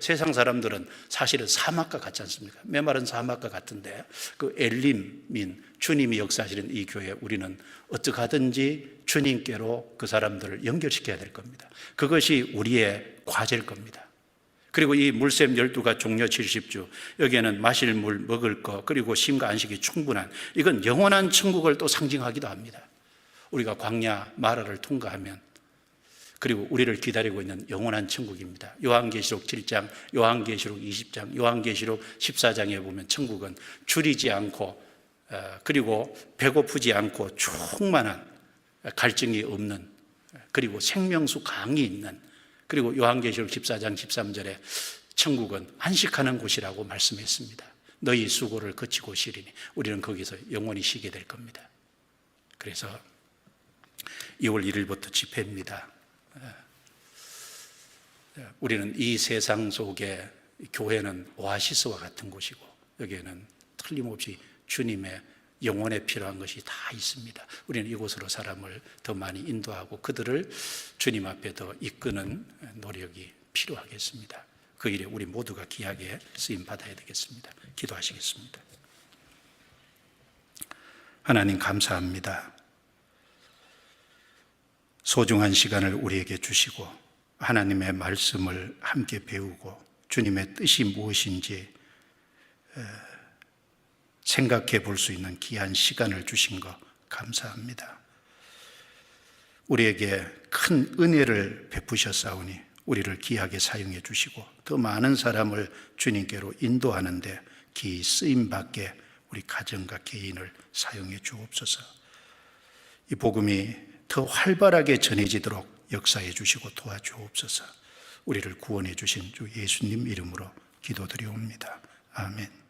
사실은 사막과 같지 않습니까? 메마른 사막과 같은데 그 엘림민 주님이 역사하시는 이 교회, 우리는 어떻게 하든지 주님께로 그 사람들을 연결시켜야 될 겁니다. 그것이 우리의 과제일 겁니다. 그리고 이 물샘 12가 종려 70주, 여기에는 마실 물, 먹을 것, 그리고 쉼과 안식이 충분한, 이건 영원한 천국을 또 상징하기도 합니다. 우리가 광야 마라를 통과하면 그리고 우리를 기다리고 있는 영원한 천국입니다. 요한계시록 7장, 요한계시록 20장, 요한계시록 14장에 보면 천국은 줄이지 않고 그리고 배고프지 않고 충만한, 갈증이 없는, 그리고 생명수 강이 있는, 그리고 요한계시록 14장 13절에 천국은 안식하는 곳이라고 말씀했습니다. 너희 수고를 그치고 쉬리니, 우리는 거기서 영원히 쉬게 될 겁니다. 그래서 2월 1일부터 집회입니다. 우리는 이 세상 속에 교회는 오아시스와 같은 곳이고 여기에는 틀림없이 주님의 영혼에 필요한 것이 다 있습니다. 우리는 이곳으로 사람을 더 많이 인도하고 그들을 주님 앞에 더 이끄는 노력이 필요하겠습니다. 그 일에 우리 모두가 귀하게 쓰임 받아야 되겠습니다. 기도하시겠습니다. 하나님 감사합니다. 소중한 시간을 우리에게 주시고 하나님의 말씀을 함께 배우고 주님의 뜻이 무엇인지 생각해 볼 수 있는 귀한 시간을 주신 것 감사합니다. 우리에게 큰 은혜를 베푸셨사오니 우리를 귀하게 사용해 주시고 더 많은 사람을 주님께로 인도하는 데 귀히 쓰임받게 우리 가정과 개인을 사용해 주옵소서. 이 복음이 더 활발하게 전해지도록 역사해 주시고 도와주옵소서. 우리를 구원해 주신 주 예수님 이름으로 기도드리옵니다. 아멘.